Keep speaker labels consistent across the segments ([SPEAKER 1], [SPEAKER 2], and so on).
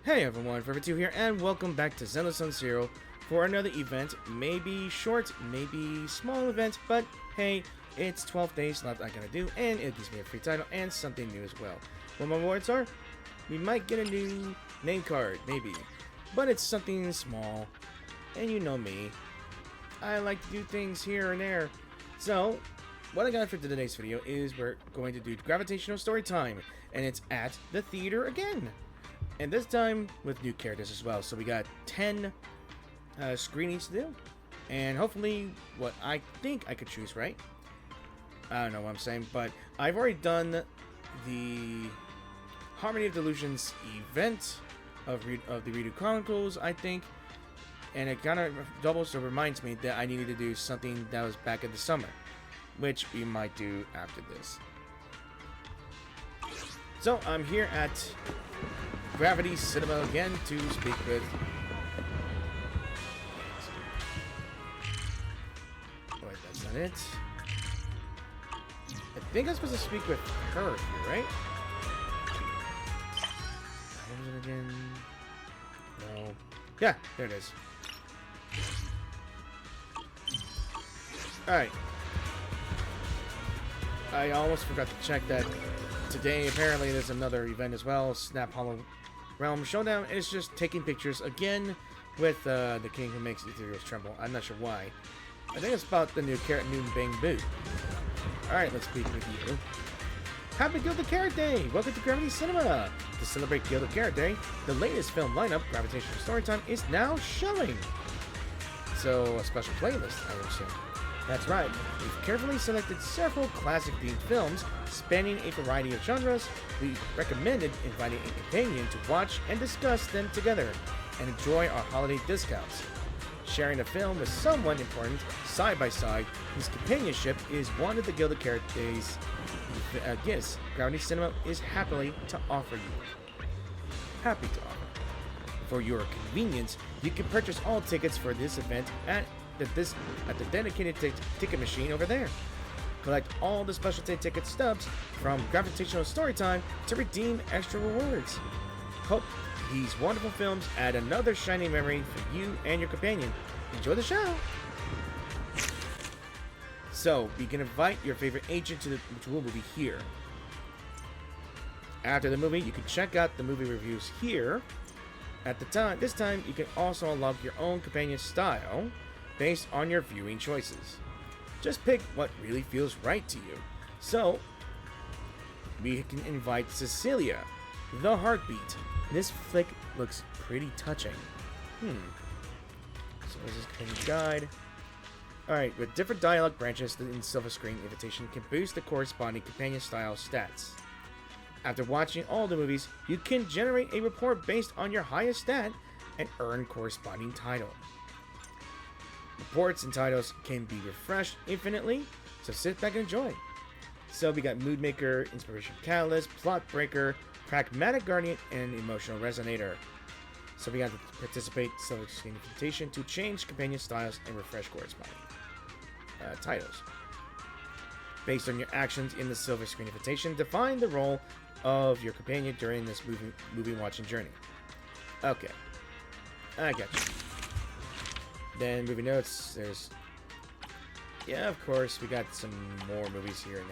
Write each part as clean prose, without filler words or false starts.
[SPEAKER 1] Hey everyone, Forever2 here, and welcome back to Zenless on Zero for another event. Maybe short, maybe small event, but hey, it's 12 days left I gotta do, and it gives me a free title and something new as well. What my rewards are? We might get a new name card, maybe, but it's something small, and you know me. I like to do things here and there. So, what I got for today's video is we're going to do Gravitational Storytime, and it's at the theater again. And this time with new characters as well. So we got 10 screenings to do. And hopefully what I think I could choose, right? I don't know what I'm saying, but I've already done the Harmony of Delusions event of the Redo Chronicles, I think. And it kind of doubles or reminds me that I needed to do something that was back in the summer, which we might do after this. So I'm here at Gravity Cinema again to speak with. Wait, that's not it. I think I'm supposed to speak with her here, right? What was it again? No. Yeah, there it is. Alright. I almost forgot to check that today apparently there's another event as well, Snap Hollow Realm Showdown. It's just taking pictures again with the king who makes ethereals tremble. I'm not sure why. I think it's about the new Carrot Noon Bang Boo. Alright, let's speak with you. Happy Gilded Carrot Day! Welcome to Gravity Cinema! To celebrate Gilded Carrot Day, the latest film lineup, Gravitational Storytime, is now showing! So, a special playlist, I assume. That's right, we've carefully selected several classic-themed films spanning a variety of genres. We recommended inviting a companion to watch and discuss them together and enjoy our holiday discounts. Sharing a film with someone important side by side whose companionship is one of the Gilded Carrot Day's gifts, Gravity Cinema is happy to offer. For your convenience, you can purchase all tickets for this event at the dedicated ticket machine over there. Collect all the specialty ticket stubs from Gravitational Storytime to redeem extra rewards. Hope these wonderful films add another shining memory for you and your companion. Enjoy the show! So, you can invite your favorite agent to the movie here. After the movie, you can check out the movie reviews here. This time, you can also unlock your own companion style based on your viewing choices. Just pick what really feels right to you. So, we can invite Cecilia, the Heartbeat. This flick looks pretty touching. So this is companion guide. Alright, with different dialogue branches in Silver Screen Invitation can boost the corresponding companion style stats. After watching all the movies, you can generate a report based on your highest stat and earn corresponding title. Reports and titles can be refreshed infinitely, so sit back and enjoy. So we got Mood Maker, Inspiration Catalyst, Plot Breaker, Pragmatic Guardian, and Emotional Resonator. So we got to participate Silver Screen Invitation to change companion styles and refresh corresponding titles. Based on your actions in the Silver Screen Invitation, define the role of your companion during this movie watching journey. Okay, I got you. Then movie notes, there's... Yeah, of course, we got some more movies here and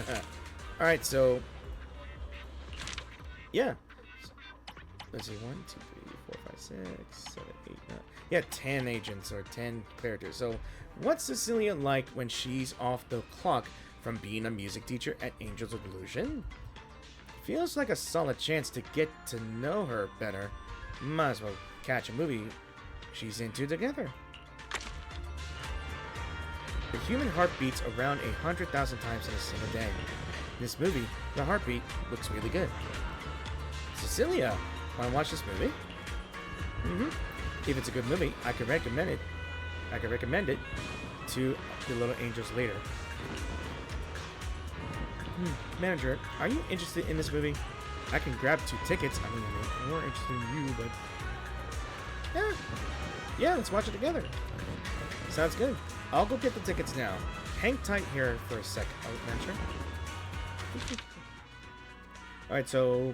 [SPEAKER 1] there. Alright, so... Yeah. Let's see, 1, 2, 3, 4, 5, 6, 7, 8, 9... Yeah, 10 agents, or 10 characters. So, what's Cecilia like when she's off the clock from being a music teacher at Angels of Illusion? Feels like a solid chance to get to know her better. Might as well catch a movie she's into together. The human heart beats around 100,000 times in a single day. This movie, The Heartbeat, looks really good. Cecilia, wanna watch this movie? If it's a good movie, I could recommend it. To the Little Angels later. Manager, are you interested in this movie? I can grab 2 tickets. I mean, I'm more interested in you, but... Yeah, let's watch it together. Sounds good. I'll go get the tickets now. Hang tight here for a sec, manager. Alright, so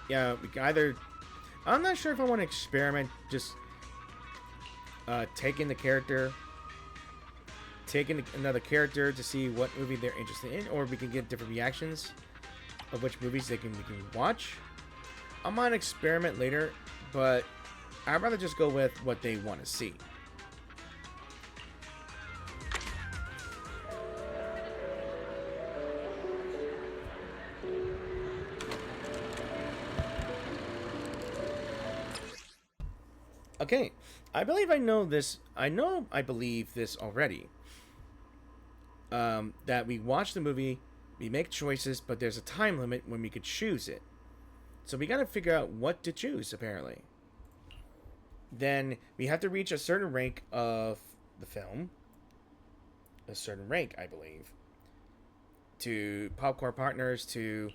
[SPEAKER 1] Yeah, we can either. I'm not sure if I want to experiment just taking the character, taking another character to see what movie they're interested in, or we can get different reactions of which movies we can watch. I might experiment later, but I'd rather just go with what they want to see. Okay, I believe I know this. I believe this already. That we watch the movie, we make choices, but there's a time limit when we could choose it. So we gotta figure out what to choose, apparently. Then we have to reach a certain rank of the film. A certain rank, I believe. To popcorn partners, to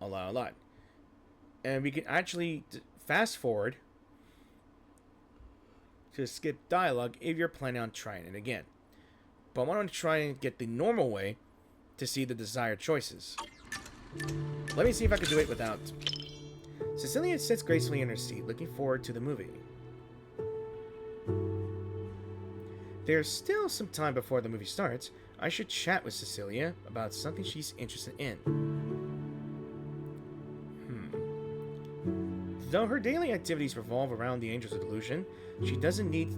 [SPEAKER 1] a lot. And we can actually fast forward to skip dialogue if you're planning on trying it again. But I want to try and get the normal way to see the desired choices. Let me see if I can do it without. Cecilia sits gracefully in her seat, looking forward to the movie. There's still some time before the movie starts. I should chat with Cecilia about something she's interested in. Though her daily activities revolve around the Angels of Delusion, she doesn't need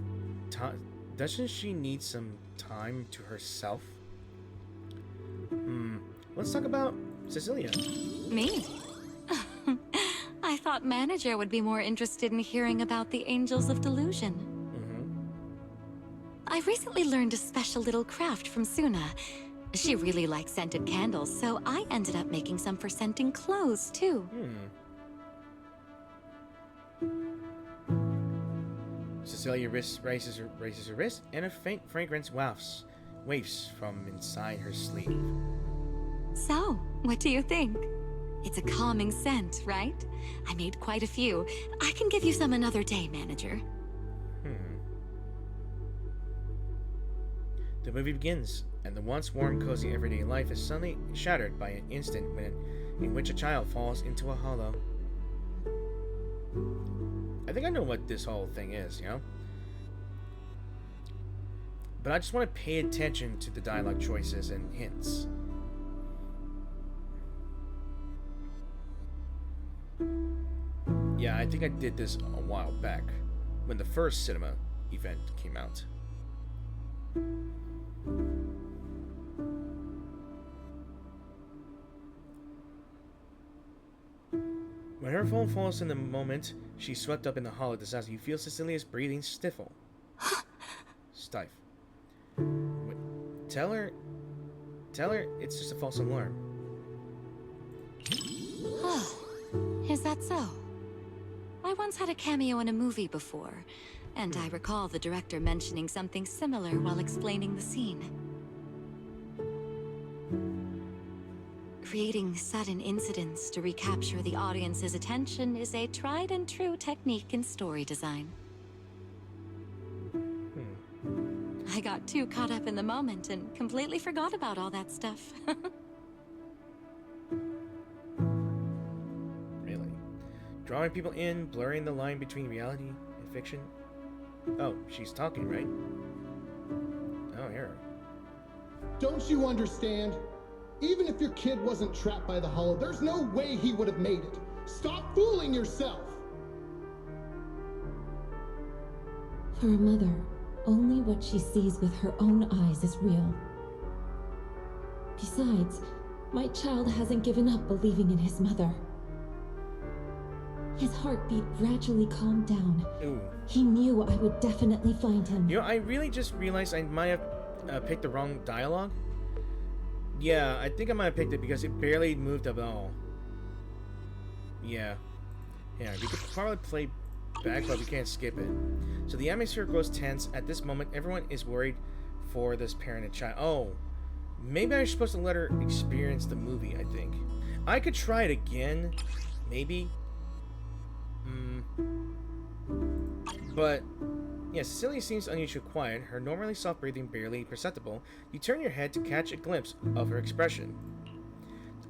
[SPEAKER 1] time. Doesn't she need some time to herself? Let's talk about Cecilia.
[SPEAKER 2] Me? I thought manager would be more interested in hearing about the Angels of Delusion. I recently learned a special little craft from Suna. She really likes scented candles, so I ended up making some for scenting clothes, too.
[SPEAKER 1] Cecilia raises her wrist, and a faint fragrance wafts from inside her sleeve.
[SPEAKER 2] So, what do you think? It's a calming scent, right? I made quite a few. I can give you some another day, manager.
[SPEAKER 1] The movie begins, and the once warm, cozy everyday life is suddenly shattered by an instant in which a child falls into a hollow. I think I know what this whole thing is, you know? But I just want to pay attention to the dialogue choices and hints. Yeah, I think I did this a while back, when the first cinema event came out. When her phone falls in the moment, she's swept up in the hollow disaster. You feel Cecilia's breathing stiffle. Stiff. Wait, tell her it's just a false alarm.
[SPEAKER 2] Is that so? I once had a cameo in a movie before, and I recall the director mentioning something similar while explaining the scene. Creating sudden incidents to recapture the audience's attention is a tried and true technique in story design. I got too caught up in the moment and completely forgot about all that stuff.
[SPEAKER 1] Really? Drawing people in, blurring the line between reality and fiction? Oh, she's talking, right? Oh, here.
[SPEAKER 3] Don't you understand? Even if your kid wasn't trapped by the hollow, there's no way he would have made it. Stop fooling yourself!
[SPEAKER 4] For a mother, only what she sees with her own eyes is real. Besides, my child hasn't given up believing in his mother. His heartbeat gradually calmed down.
[SPEAKER 1] Ooh.
[SPEAKER 4] He knew I would definitely find him.
[SPEAKER 1] You know, I really just realized I might have picked the wrong dialogue. Yeah, I think I might have picked it because it barely moved at all. Yeah. Yeah, we could probably play back, but we can't skip it. So the atmosphere grows tense. At this moment, everyone is worried for this parent and child. Oh, maybe I'm supposed to let her experience the movie, I think. I could try it again, maybe. But, yeah, Cecilia seems unusually quiet, her normally soft breathing barely perceptible. You turn your head to catch a glimpse of her expression.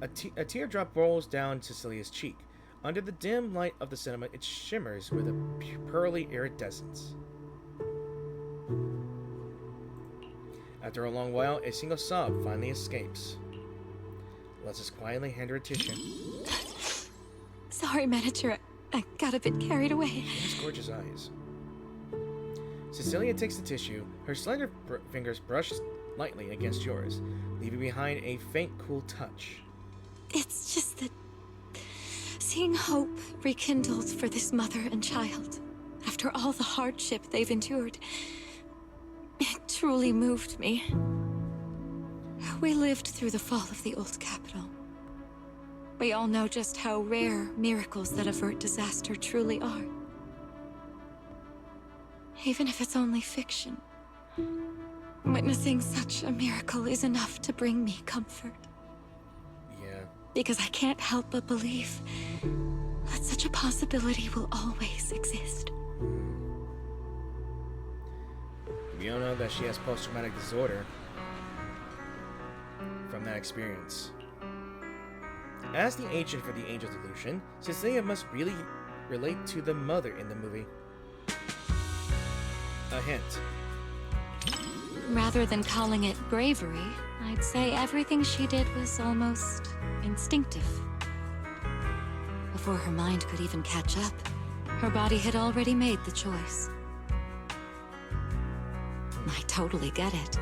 [SPEAKER 1] A teardrop rolls down Cecilia's cheek. Under the dim light of the cinema, it shimmers with a pearly iridescence. After a long while, a single sob finally escapes. Let's just quietly hand her a tissue.
[SPEAKER 2] Sorry, manager. I got a bit carried away.
[SPEAKER 1] Those gorgeous eyes. Cecilia takes the tissue. Her slender fingers brush lightly against yours, leaving behind a faint, cool touch.
[SPEAKER 2] It's just that seeing hope rekindled for this mother and child, after all the hardship they've endured, it truly moved me. We lived through the fall of the old capital. We all know just how rare miracles that avert disaster truly are. Even if it's only fiction, witnessing such a miracle is enough to bring me comfort.
[SPEAKER 1] Yeah.
[SPEAKER 2] Because I can't help but believe that such a possibility will always exist.
[SPEAKER 1] We all know that she has post-traumatic disorder from that experience. As the agent for the Angel Delusion, Cecilia must really relate to the mother in the movie. A hint.
[SPEAKER 2] Rather than calling it bravery, I'd say everything she did was almost instinctive. Before her mind could even catch up, her body had already made the choice. I totally get it.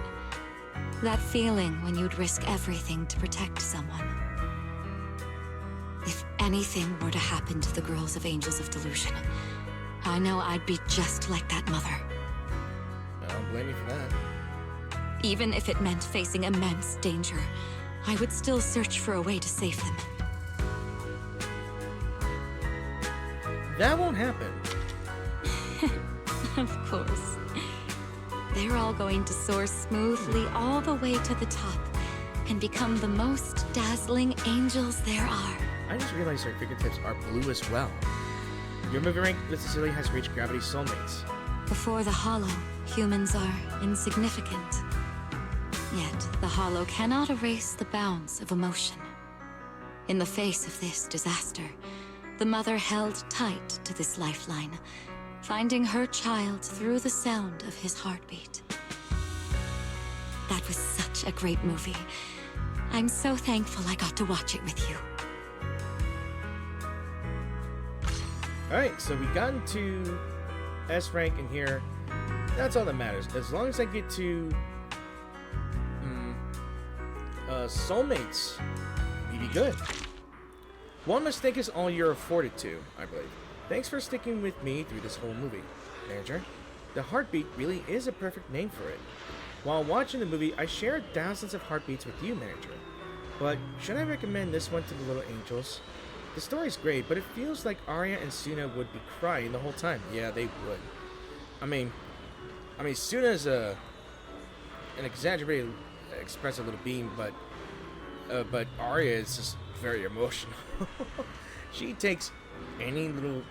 [SPEAKER 2] That feeling when you'd risk everything to protect someone. If anything were to happen to the girls of Angels of Delusion, I know I'd be just like that mother.
[SPEAKER 1] I don't blame you for that.
[SPEAKER 2] Even if it meant facing immense danger, I would still search for a way to save them.
[SPEAKER 1] That won't happen.
[SPEAKER 2] Of course. They're all going to soar smoothly all the way to the top and become the most dazzling angels there are.
[SPEAKER 1] I just realized her fingertips are blue as well. Your movie rank with Cecilia has reached gravity's soulmates.
[SPEAKER 2] Before the Hollow, humans are insignificant. Yet, the Hollow cannot erase the bounds of emotion. In the face of this disaster, the mother held tight to this lifeline, finding her child through the sound of his heartbeat. That was such a great movie. I'm so thankful I got to watch it with you.
[SPEAKER 1] Alright, so we got into S rank in here. That's all that matters. As long as I get to soulmates, we be good. One mistake is all you're afforded to, I believe. Thanks for sticking with me through this whole movie, Manager. The heartbeat really is a perfect name for it. While watching the movie, I shared thousands of heartbeats with you, Manager. But should I recommend this one to the little angels? The story's great, but it feels like Arya and Suna would be crying the whole time. Yeah, they would. I mean, Suna's an exaggerated, expressive little being, but Arya is just very emotional. She takes any little...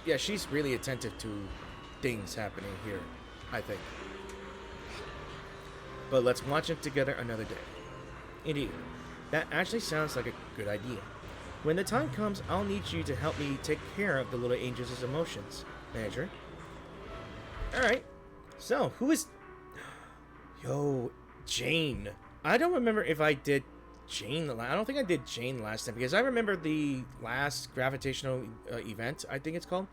[SPEAKER 1] Yeah, she's really attentive to things happening here, I think. But let's watch it together another day. Indeed. That actually sounds like a good idea. When the time comes, I'll need you to help me take care of the little angel's emotions, Manager. Alright. So, who is... Yo, Jane. I don't remember if I did Jane... I don't think I did Jane last time, because I remember the last gravitational event, I think it's called.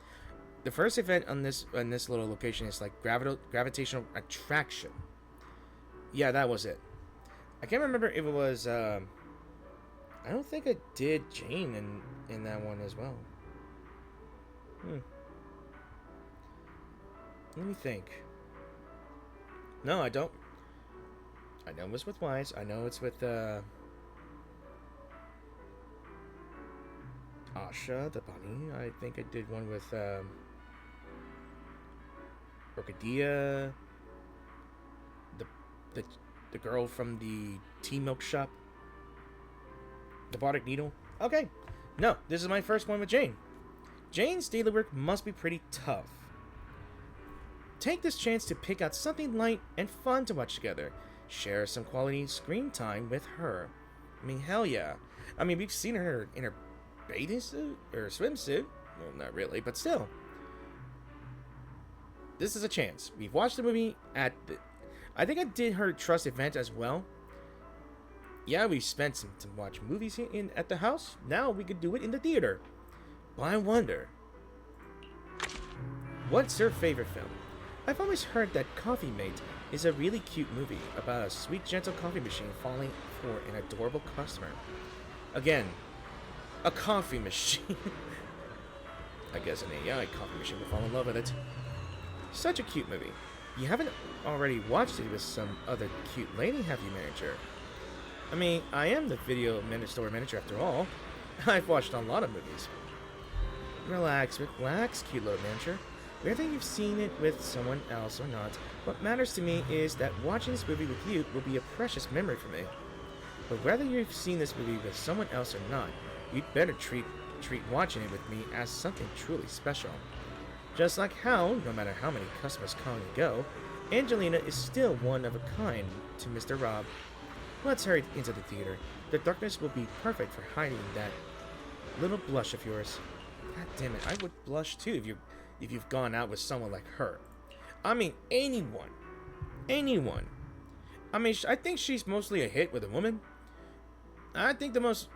[SPEAKER 1] The first event on this little location is like gravitational attraction. Yeah, that was it. I can't remember if it was... I don't think I did Jane in that one as well. Let me think. No, I don't. I know it was with Wise. I know it's with Asha, the bunny. I think I did one with Orchidea, the girl from the tea milk shop. The Bardic Needle? Okay. No, this is my first one with Jane. Jane's daily work must be pretty tough. Take this chance to pick out something light and fun to watch together. Share some quality screen time with her. I mean, hell yeah. I mean, we've seen her in her bathing suit or swimsuit. Well, not really, but still. This is a chance. We've watched the movie at the... I think I did her trust event as well. Yeah, we spent some to watch movies at the house. Now we could do it in the theater. But I wonder, what's her favorite film? I've always heard that Coffee Mate is a really cute movie about a sweet, gentle coffee machine falling for an adorable customer. Again, a coffee machine. I guess an AI coffee machine will fall in love with it. Such a cute movie. You haven't already watched it with some other cute lady, have you, manager? I mean, I am the store manager after all. I've watched a lot of movies. Relax, cute little manager. Whether you've seen it with someone else or not, what matters to me is that watching this movie with you will be a precious memory for me. But whether you've seen this movie with someone else or not, you'd better treat watching it with me as something truly special. Just like how, no matter how many customers come and go, Angelina is still one of a kind to Mr. Rob. Let's hurry into the theater. The darkness will be perfect for hiding that little blush of yours. God damn it, I would blush too if you've gone out with someone like her. I mean, anyone. I mean, I think she's mostly a hit with a woman. I think the most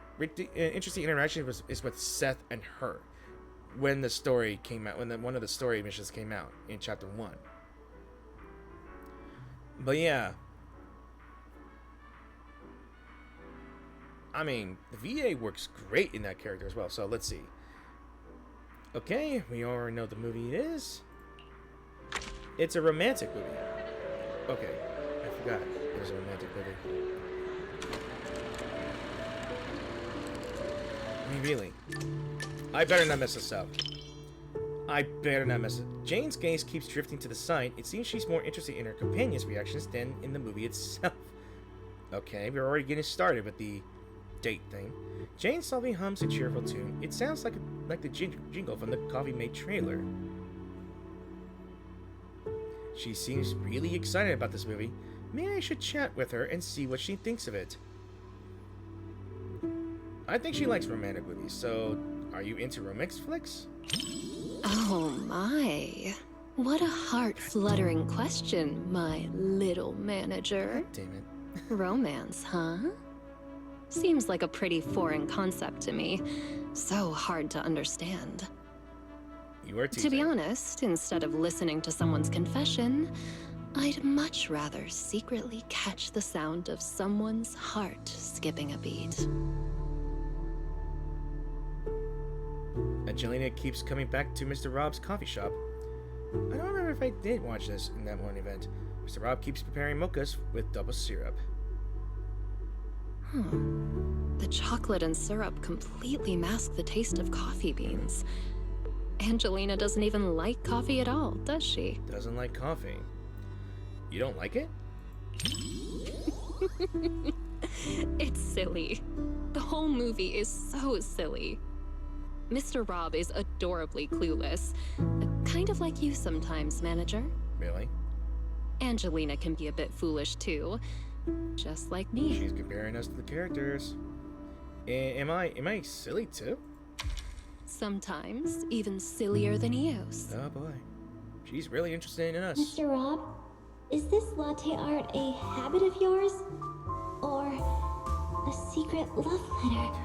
[SPEAKER 1] interesting interaction is with Seth and her when the story came out, when one of the story missions came out in chapter 1. But yeah, I mean, the VA works great in that character as well. So let's see. Okay, we already know the movie it is. It's a romantic movie. Okay, I forgot it was a romantic movie. I mean, really. I better not mess this up. Jane's gaze keeps drifting to the side. It seems she's more interested in her companion's reactions than in the movie itself. Okay, we're already getting started with the date thing. Jane softly hums a cheerful tune. It sounds like the jingle from the Coffee Mate trailer. She seems really excited about this movie. Maybe I should chat with her and see what she thinks of it. I think she likes romantic movies, so are you into romance flicks?
[SPEAKER 2] Oh my. What a heart-fluttering question, my little manager.
[SPEAKER 1] Damn it.
[SPEAKER 2] Romance, huh? Seems like a pretty foreign concept to me. So hard to understand.
[SPEAKER 1] You are teasing.
[SPEAKER 2] To be honest, instead of listening to someone's confession, I'd much rather secretly catch the sound of someone's heart skipping a beat.
[SPEAKER 1] Angelina keeps coming back to Mr. Rob's coffee shop. I don't remember if I did watch this in that one event. Mr. Rob keeps preparing mochas with double syrup.
[SPEAKER 2] The chocolate and syrup completely mask the taste of coffee beans. Angelina doesn't even like coffee at all, does she?
[SPEAKER 1] Doesn't like coffee. You don't like it?
[SPEAKER 2] It's silly. The whole movie is so silly. Mr. Rob is adorably clueless. Kind of like you sometimes, manager.
[SPEAKER 1] Really?
[SPEAKER 2] Angelina can be a bit foolish too. Just like me.
[SPEAKER 1] She's comparing us to the characters. Am I silly too?
[SPEAKER 2] Sometimes even sillier than Eos.
[SPEAKER 1] Oh boy. She's really interested in us.
[SPEAKER 4] Mr. Rob, is this latte art a habit of yours? Or a secret love letter?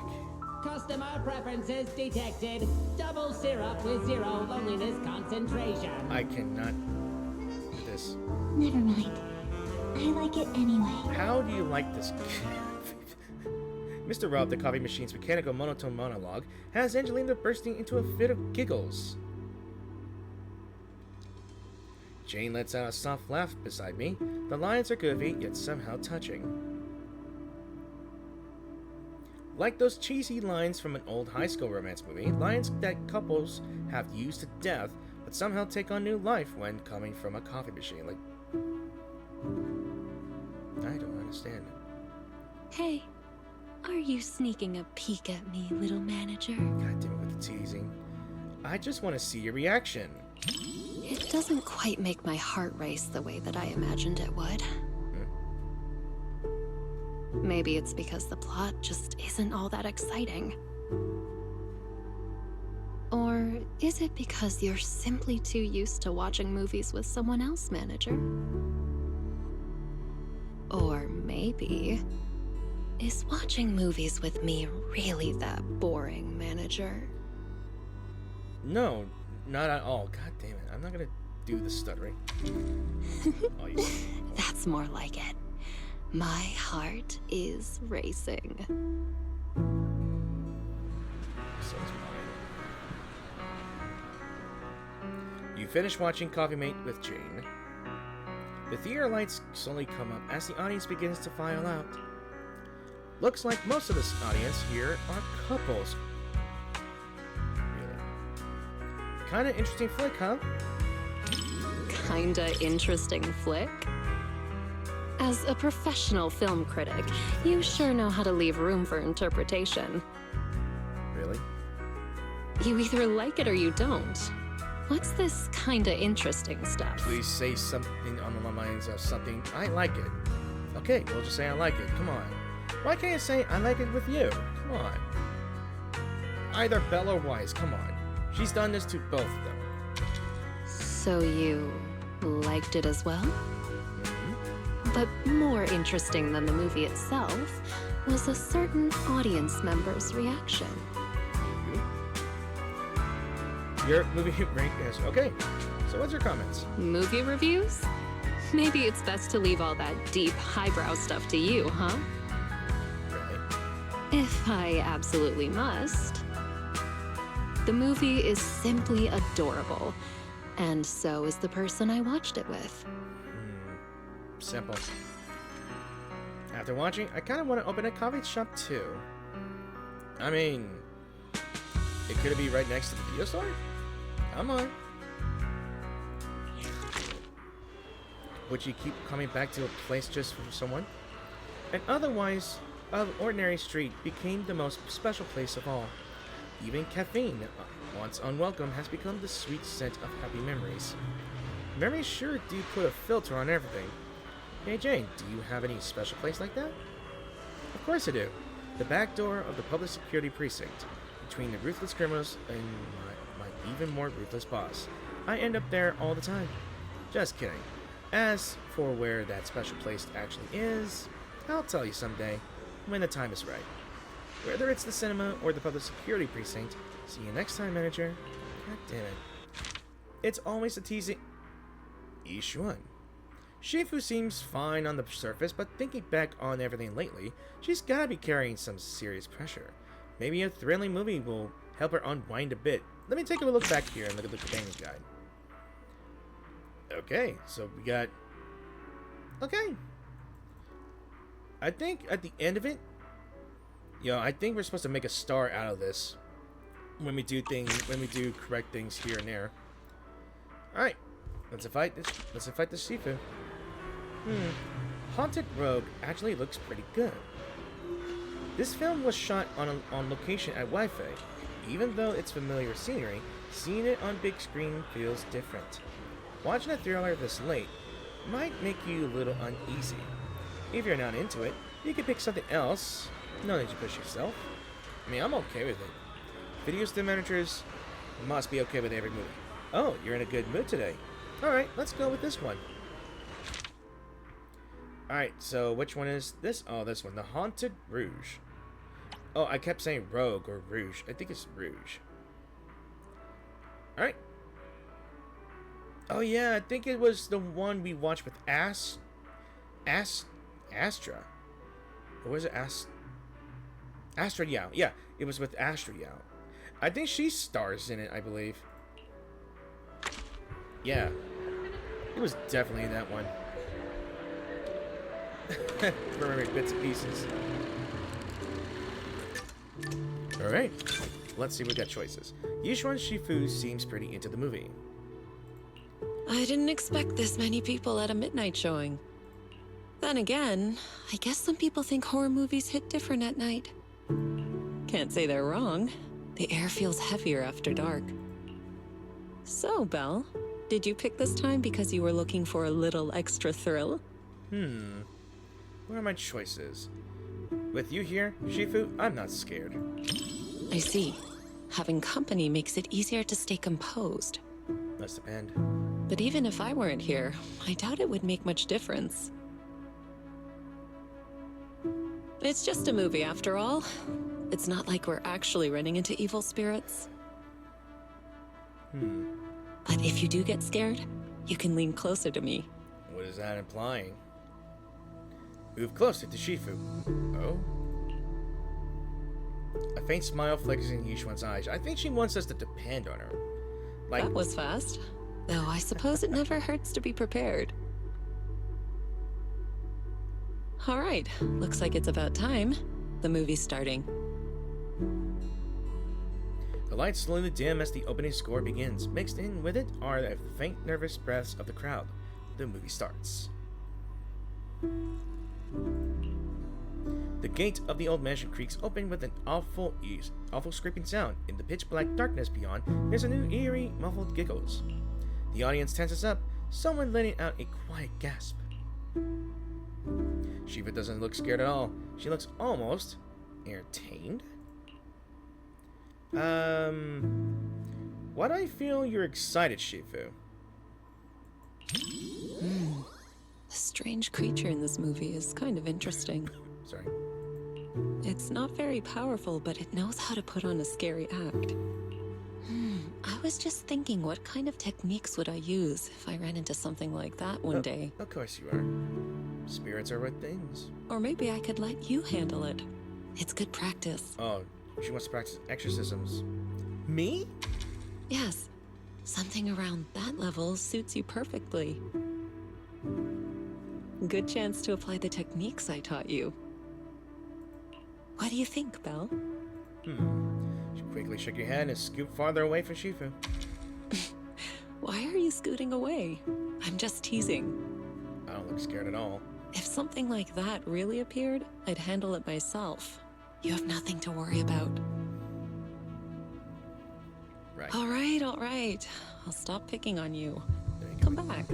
[SPEAKER 5] Customer preferences detected. Double syrup with 0 loneliness concentration.
[SPEAKER 1] I cannot do this.
[SPEAKER 4] Never mind. I like it anyway.
[SPEAKER 1] How do you like this? Mr. Rob, the coffee machine's mechanical monotone monologue, has Angelina bursting into a fit of giggles. Jane lets out a soft laugh beside me. The lines are goofy, yet somehow touching. Like those cheesy lines from an old high school romance movie, lines that couples have used to death, but somehow take on new life when coming from a coffee machine. Like, I don't understand.
[SPEAKER 2] Hey, are you sneaking a peek at me, little manager?
[SPEAKER 1] God damn it with the teasing. I just want to see your reaction.
[SPEAKER 2] It doesn't quite make my heart race the way that I imagined it would. Maybe it's because the plot just isn't all that exciting. Is it because you're simply too used to watching movies with someone else, manager? Or maybe, is watching movies with me really that boring, manager?
[SPEAKER 1] No, not at all. God damn it. I'm not gonna do the stuttering. Oh, you...
[SPEAKER 2] That's more like it. My heart is racing.
[SPEAKER 1] So is mine. You finish watching Coffee Mate with Jane. The theater lights slowly come up as the audience begins to file out. Looks like most of this audience here are couples. Really? Kinda interesting flick, huh?
[SPEAKER 2] Kinda interesting flick? As a professional film critic, you sure know how to leave room for interpretation.
[SPEAKER 1] Really?
[SPEAKER 2] You either like it or you don't. What's this kinda interesting stuff?
[SPEAKER 1] Please say something on the lines of something. I like it. Okay, we'll just say I like it. Come on. Why can't you say I like it with you? Come on. Either Belle or Wise. Come on. She's done this to both of them.
[SPEAKER 2] So you liked it as well? But more interesting than the movie itself was a certain audience member's reaction.
[SPEAKER 1] Your movie rank is okay. So what's your comments?
[SPEAKER 2] Movie reviews? Maybe it's best to leave all that deep, highbrow stuff to you, huh?
[SPEAKER 1] Really?
[SPEAKER 2] If I absolutely must. The movie is simply adorable, and so is the person I watched it with.
[SPEAKER 1] Simple. After watching, I kind of want to open a coffee shop too. I mean, it could be right next to the video store? Come on. Would you keep coming back to a place just for someone? An otherwise ordinary street became the most special place of all. Even caffeine, once unwelcome, has become the sweet scent of happy memories. Memories sure do put a filter on everything. Hey Jane, do you have any special place like that? Of course I do. The back door of the public security precinct, between the ruthless criminals and my even more ruthless boss. I end up there all the time. Just kidding. As for where that special place actually is, I'll tell you someday, when the time is right. Whether it's the cinema or the public security precinct, see you next time, manager. God damn it. It's always a teasing... Ishuan. Shifu seems fine on the surface, but thinking back on everything lately, she's gotta be carrying some serious pressure. Maybe a thrilling movie will help her unwind a bit. Let me take a look back here and look at the companion guide. Okay, so we got... Okay. I think at the end of it, I think we're supposed to make a star out of this when we do correct things here and there. Alright, let's fight this Shifu. Haunted Rogue actually looks pretty good. This film was shot on location at Wi-Fi. Even though it's familiar scenery, seeing it on big screen feels different. Watching a thriller this late might make you a little uneasy. If you're not into it, you can pick something else. No need to push yourself. I mean, I'm okay with it. Video store managers must be okay with every movie. Oh, you're in a good mood today. Alright, let's go with this one. Alright, so which one is this? Oh, this one. The Haunted Rouge. Oh, I kept saying Rogue or Rouge. I think it's Rouge. Alright. Oh yeah, I think it was the one we watched with Astra. Or was it Astra Yao? Yeah, it was with Astra Yao. I think she stars in it, I believe. Yeah. It was definitely in that one. Remembering bits and pieces. Alright. Let's see, we got choices. Yishuan Shifu seems pretty into the movie.
[SPEAKER 6] I didn't expect this many people at a midnight showing. Then again, I guess some people think horror movies hit different at night. Can't say they're wrong. The air feels heavier after dark. So, Belle, did you pick this time because you were looking for a little extra thrill?
[SPEAKER 1] What are my choices? With you here, Shifu, I'm not scared.
[SPEAKER 6] I see. having company makes it easier to stay composed.
[SPEAKER 1] Must depend.
[SPEAKER 6] But even if I weren't here, I doubt it would make much difference. It's just a movie after all. It's not like we're actually running into evil spirits. But if you do get scared, you can lean closer to me.
[SPEAKER 1] What is that implying? Move closer to Shifu. Oh? A faint smile flickers in Yishuan's eyes. I think she wants us to depend on her. Like,
[SPEAKER 6] That was fast. Though I suppose it never hurts to be prepared. All right, looks like it's about time. The movie's starting.
[SPEAKER 1] the lights slowly dim as the opening score begins. Mixed in with it are the faint, nervous breaths of the crowd. The movie starts. The gate of the old mansion creaks open with an awful scraping sound. In the pitch-black darkness beyond, there's a new eerie, muffled giggles. The audience tenses up, someone letting out a quiet gasp. Shiva doesn't look scared at all. She looks almost entertained. Why do I feel you're excited, Shifu?
[SPEAKER 6] The strange creature in this movie is kind of interesting.
[SPEAKER 1] Sorry.
[SPEAKER 6] It's not very powerful, but it knows how to put on a scary act. I was just thinking, what kind of techniques would I use if I ran into something like that one day?
[SPEAKER 1] Of course you are. Spirits are with things.
[SPEAKER 6] Or maybe I could let you handle it. It's good practice.
[SPEAKER 1] Oh, she wants to practice exorcisms. Me?
[SPEAKER 6] Yes, something around that level suits you perfectly. Good chance to apply the techniques I taught you. What do you think, Belle?
[SPEAKER 1] She quickly shook your head and scooped farther away from Shifu.
[SPEAKER 6] Why are you scooting away? I'm just teasing.
[SPEAKER 1] I don't look scared at all.
[SPEAKER 6] If something like that really appeared, I'd handle it myself. You have nothing to worry about.
[SPEAKER 1] Right.
[SPEAKER 6] All right. I'll stop picking on you.
[SPEAKER 1] There you go.
[SPEAKER 6] Come back.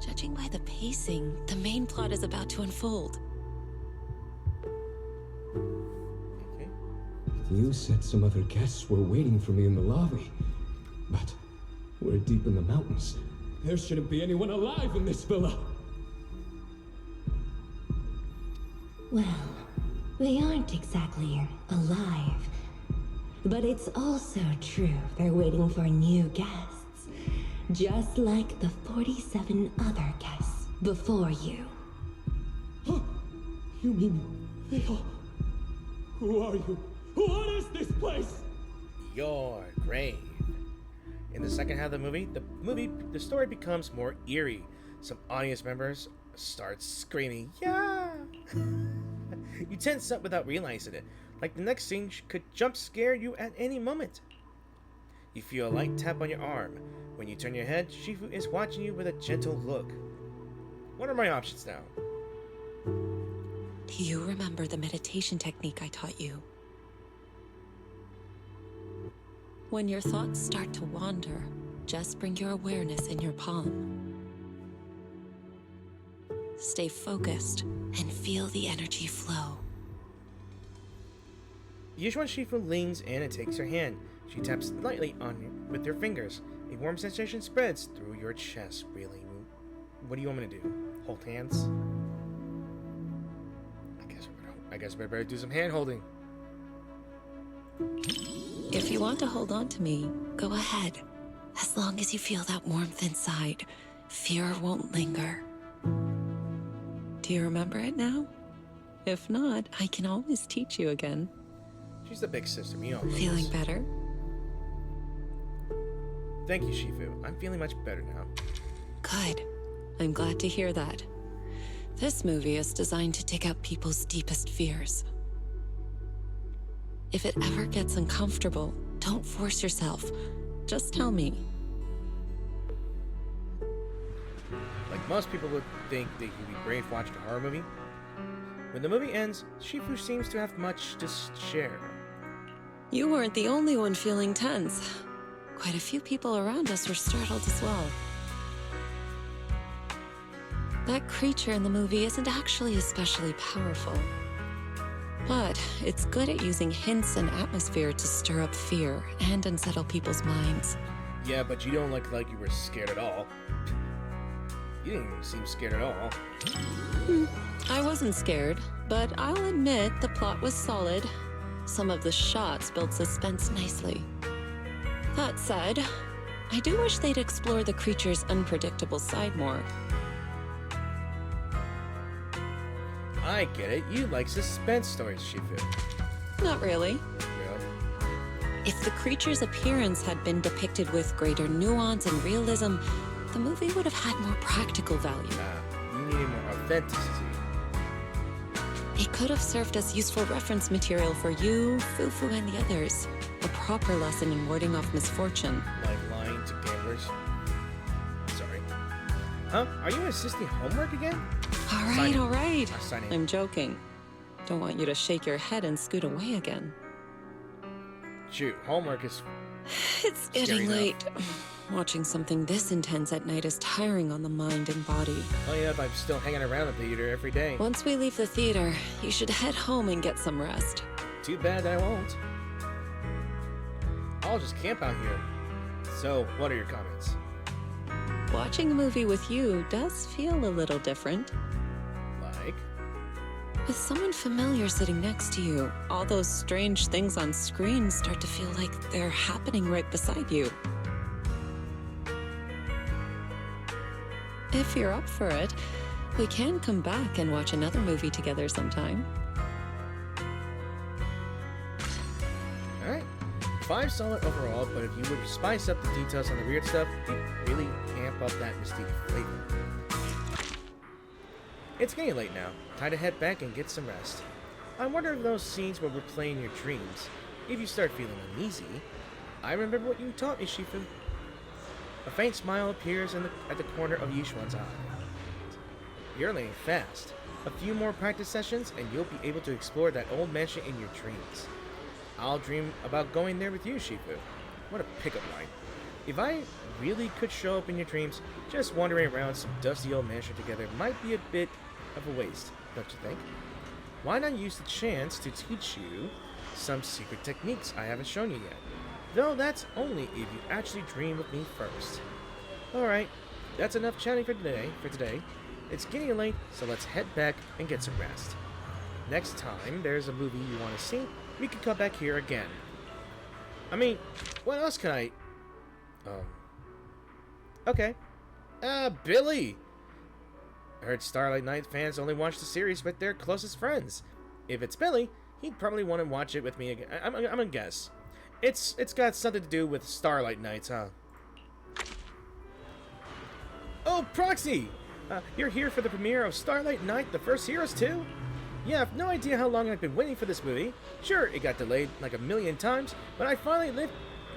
[SPEAKER 6] Judging by the pacing, the main plot is about to unfold.
[SPEAKER 1] Okay.
[SPEAKER 7] You said some other guests were waiting for me in the lobby. But we're deep in the mountains. There shouldn't be anyone alive in this villa.
[SPEAKER 4] Well, they aren't exactly alive. But it's also true they're waiting for new guests. Just like the 47 other guests before you.
[SPEAKER 7] You mean they all... Who are you? What is this place?
[SPEAKER 1] Your grave. In the second half of the story becomes more eerie. Some audience members start screaming, "Yeah!" You tense up without realizing it, like the next scene could jump scare you at any moment. You feel a light tap on your arm. When you turn your head, Shifu is watching you with a gentle look. What are my options now?
[SPEAKER 6] Do you remember the meditation technique I taught you? When your thoughts start to wander, just bring your awareness in your palm. Stay focused and feel the energy flow.
[SPEAKER 1] Yishuan Shifu leans in and takes her hand. She taps lightly on you with her fingers. A warm sensation spreads through your chest. Really? What do you want me to do? Hold hands? I guess we better do some hand holding.
[SPEAKER 6] If you want to hold on to me, go ahead. As long as you feel that warmth inside, fear won't linger. Do you remember it now? If not, I can always teach you again.
[SPEAKER 1] She's the big sister, you know.
[SPEAKER 6] Feeling better?
[SPEAKER 1] Thank you, Shifu. I'm feeling much better now.
[SPEAKER 6] Good. I'm glad to hear that. This movie is designed to take out people's deepest fears. If it ever gets uncomfortable, don't force yourself. Just tell me.
[SPEAKER 1] Like most people would think they could be brave watching a horror movie. When the movie ends, Shifu seems to have much to share.
[SPEAKER 6] You weren't the only one feeling tense. Quite a few people around us were startled as well. That creature in the movie isn't actually especially powerful. But it's good at using hints and atmosphere to stir up fear and unsettle people's minds.
[SPEAKER 1] Yeah, but you don't look like you were scared at all. You didn't even seem scared at all.
[SPEAKER 6] I wasn't scared, but I'll admit the plot was solid. Some of the shots built suspense nicely. That said, I do wish they'd explore the creature's unpredictable side more.
[SPEAKER 1] I get it. You like suspense stories, Shifu.
[SPEAKER 6] Not really.
[SPEAKER 1] Yeah.
[SPEAKER 6] If the creature's appearance had been depicted with greater nuance and realism, the movie would have had more practical value.
[SPEAKER 1] You needed more authenticity.
[SPEAKER 6] It could have served as useful reference material for you, Fufu, and the others. A proper lesson in warding off misfortune.
[SPEAKER 1] Like lying to gamblers. Sorry. Huh? Are you assisting homework again?
[SPEAKER 6] All right.
[SPEAKER 1] Signing.
[SPEAKER 6] I'm joking. Don't want you to shake your head and scoot away again.
[SPEAKER 1] Shoot, homework is...
[SPEAKER 6] It's getting late. Watching something this intense at night is tiring on the mind and body.
[SPEAKER 1] Oh yeah, I'm still hanging around the theater every day.
[SPEAKER 6] Once we leave the theater, you should head home and get some rest.
[SPEAKER 1] Too bad that I won't. I'll just camp out here. So, what are your comments?
[SPEAKER 6] Watching a movie with you does feel a little different.
[SPEAKER 1] Like?
[SPEAKER 6] With someone familiar sitting next to you, all those strange things on screen start to feel like they're happening right beside you. If you're up for it, we can come back and watch another movie together sometime.
[SPEAKER 1] Alright. 5 solid overall, but if you would spice up the details on the weird stuff, you'd really amp up that mystique flavor. It's getting late now. Time to head back and get some rest. I wonder if those scenes will replay in your dreams. If you start feeling uneasy, I remember what you taught me, Shifu. A faint smile appears at the corner of Yishuan's eye. You're laying fast. A few more practice sessions and you'll be able to explore that old mansion in your dreams. I'll dream about going there with you, Shifu. What a pickup line. If I really could show up in your dreams, just wandering around some dusty old mansion together might be a bit of a waste, don't you think? Why not use the chance to teach you some secret techniques I haven't shown you yet? Though that's only if you actually dream with me first. Alright, that's enough chatting for today. It's getting late, so let's head back and get some rest. Next time there's a movie you want to see, we can come back here again. I mean, what else can I... Okay. Billy! I heard Starlight Night fans only watch the series with their closest friends. If it's Billy, he'd probably want to watch it with me again. I'm gonna guess. It's got something to do with Starlight Nights, huh? Oh, Proxy! You're here for the premiere of Starlight Night, The First Heroes 2? Yeah, I've no idea how long I've been waiting for this movie. Sure, it got delayed like a million times, but I finally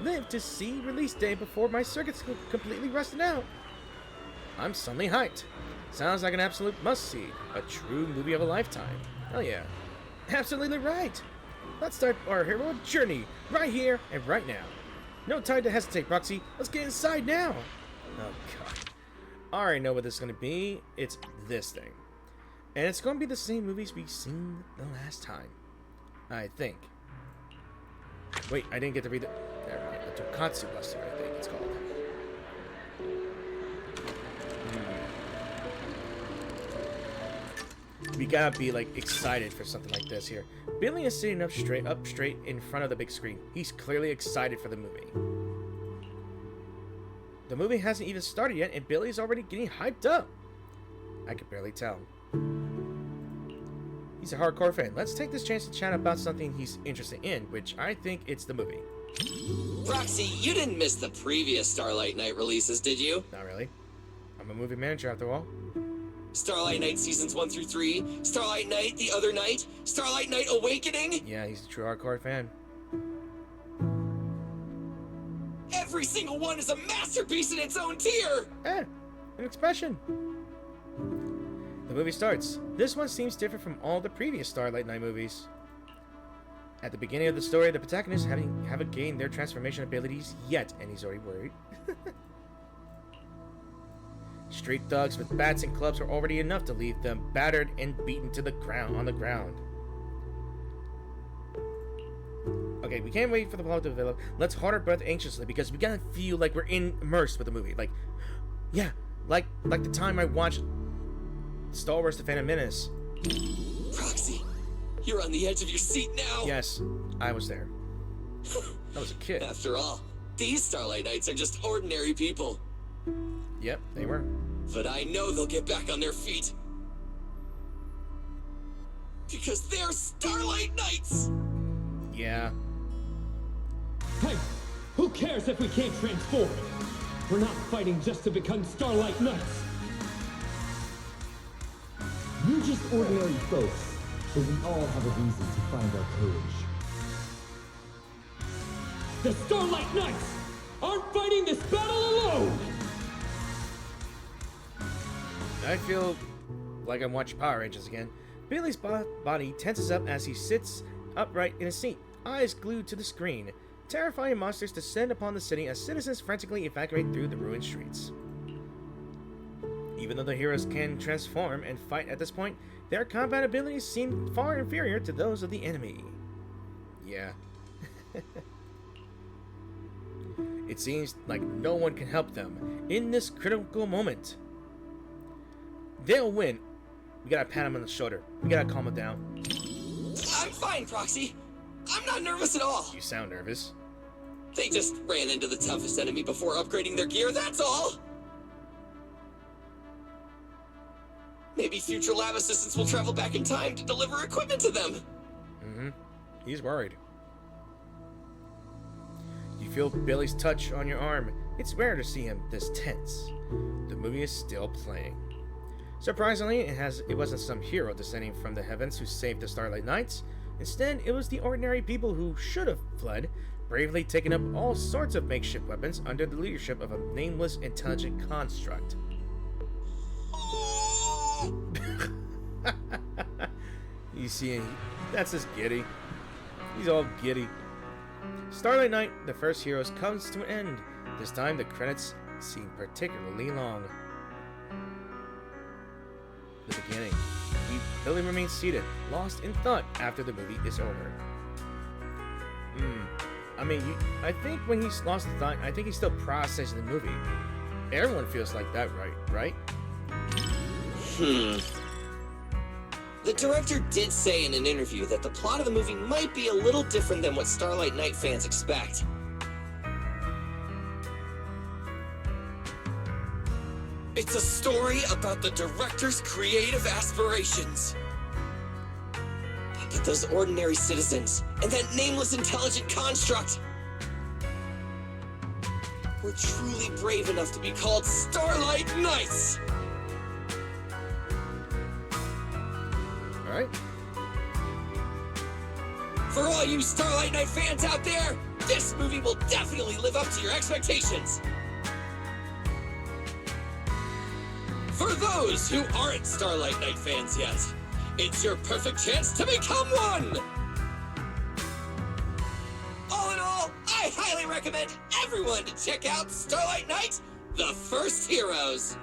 [SPEAKER 1] lived to see release day before my circuit's completely rusted out. I'm suddenly hyped. Sounds like an absolute must-see. A true movie of a lifetime. Oh yeah. Absolutely right. Let's start our heroic journey right here and right now. No time to hesitate, Proxy. Let's get inside now. Oh god. I already know what this is going to be. It's this thing. And it's going to be the same movies we've seen the last time. I think. Wait, I didn't get to read the... There, the Tokatsu Buster, I think it's called. We gotta be, like, excited for something like this here. Billy is sitting up straight in front of the big screen. He's clearly excited for the movie. The movie hasn't even started yet, and Billy's already getting hyped up. I can barely tell. He's a hardcore fan. Let's take this chance to chat about something he's interested in, which I think it's the movie.
[SPEAKER 8] Roxy, you didn't miss the previous Starlight Night releases, did you?
[SPEAKER 1] Not really. I'm a movie manager after all.
[SPEAKER 8] Starlight Night Seasons 1 through 3, Starlight Night The Other Night, Starlight Night Awakening?
[SPEAKER 1] Yeah, he's a true hardcore fan.
[SPEAKER 8] Every single one is a masterpiece in its own tier!
[SPEAKER 1] An expression. The movie starts. This one seems different from all the previous Starlight Night movies. At the beginning of the story, the protagonists haven't gained their transformation abilities yet, and he's already worried. Street thugs with bats and clubs are already enough to leave them battered and beaten to the ground on the ground. Okay, we can't wait for the plot to develop. Let's hold our breath anxiously because we gotta feel like we're immersed with the movie. Like, yeah, like the time I watched Star Wars: The Phantom Menace.
[SPEAKER 8] Proxy, you're on the edge of your seat now.
[SPEAKER 1] Yes, I was there. I was a kid.
[SPEAKER 8] After all, these Starlight Knights are just ordinary people.
[SPEAKER 1] Yep, they were.
[SPEAKER 8] But I know they'll get back on their feet. Because they're Starlight Knights!
[SPEAKER 1] Yeah.
[SPEAKER 7] Hey, who cares if we can't transform? We're not fighting just to become Starlight Knights.
[SPEAKER 9] You're just ordinary folks, but we all have a reason to find our courage.
[SPEAKER 7] The Starlight Knights aren't fighting this battle alone!
[SPEAKER 1] I feel like I'm watching Power Rangers again. Billy's body tenses up as he sits upright in his seat, eyes glued to the screen. Terrifying monsters descend upon the city as citizens frantically evacuate through the ruined streets. Even though the heroes can transform and fight at this point, their combat abilities seem far inferior to those of the enemy. Yeah. It seems like no one can help them in this critical moment. They'll win. We gotta pat him on the shoulder. We gotta calm him down.
[SPEAKER 8] I'm fine, Proxy. I'm not nervous at all.
[SPEAKER 1] You sound nervous.
[SPEAKER 8] They just ran into the toughest enemy before upgrading their gear, that's all. Maybe future lab assistants will travel back in time to deliver equipment to them.
[SPEAKER 1] Mm-hmm. He's worried. You feel Billy's touch on your arm. It's rare to see him this tense. The movie is still playing. Surprisingly, it wasn't some hero descending from the heavens who saved the Starlight Knights. Instead, it was the ordinary people who should have fled, bravely taking up all sorts of makeshift weapons under the leadership of a nameless intelligent construct. You see, that's just giddy. He's all giddy. Starlight Knight, the first heroes, comes to an end. This time, the credits seem particularly long. The beginning. Billy remains seated, lost in thought after the movie is over. I mean, I think when he's lost in thought, I think he's still processing the movie. Everyone feels like that, right?
[SPEAKER 8] The director did say in an interview that the plot of the movie might be a little different than what Starlight Knight fans expect. It's a story about the director's creative aspirations. But those ordinary citizens and that nameless intelligent construct were truly brave enough to be called Starlight Knights.
[SPEAKER 1] Alright.
[SPEAKER 8] For all you Starlight Knight fans out there, this movie will definitely live up to your expectations. For those who aren't Starlight Knight fans yet, it's your perfect chance to become one! All in all, I highly recommend everyone to check out Starlight Knight, the First Heroes.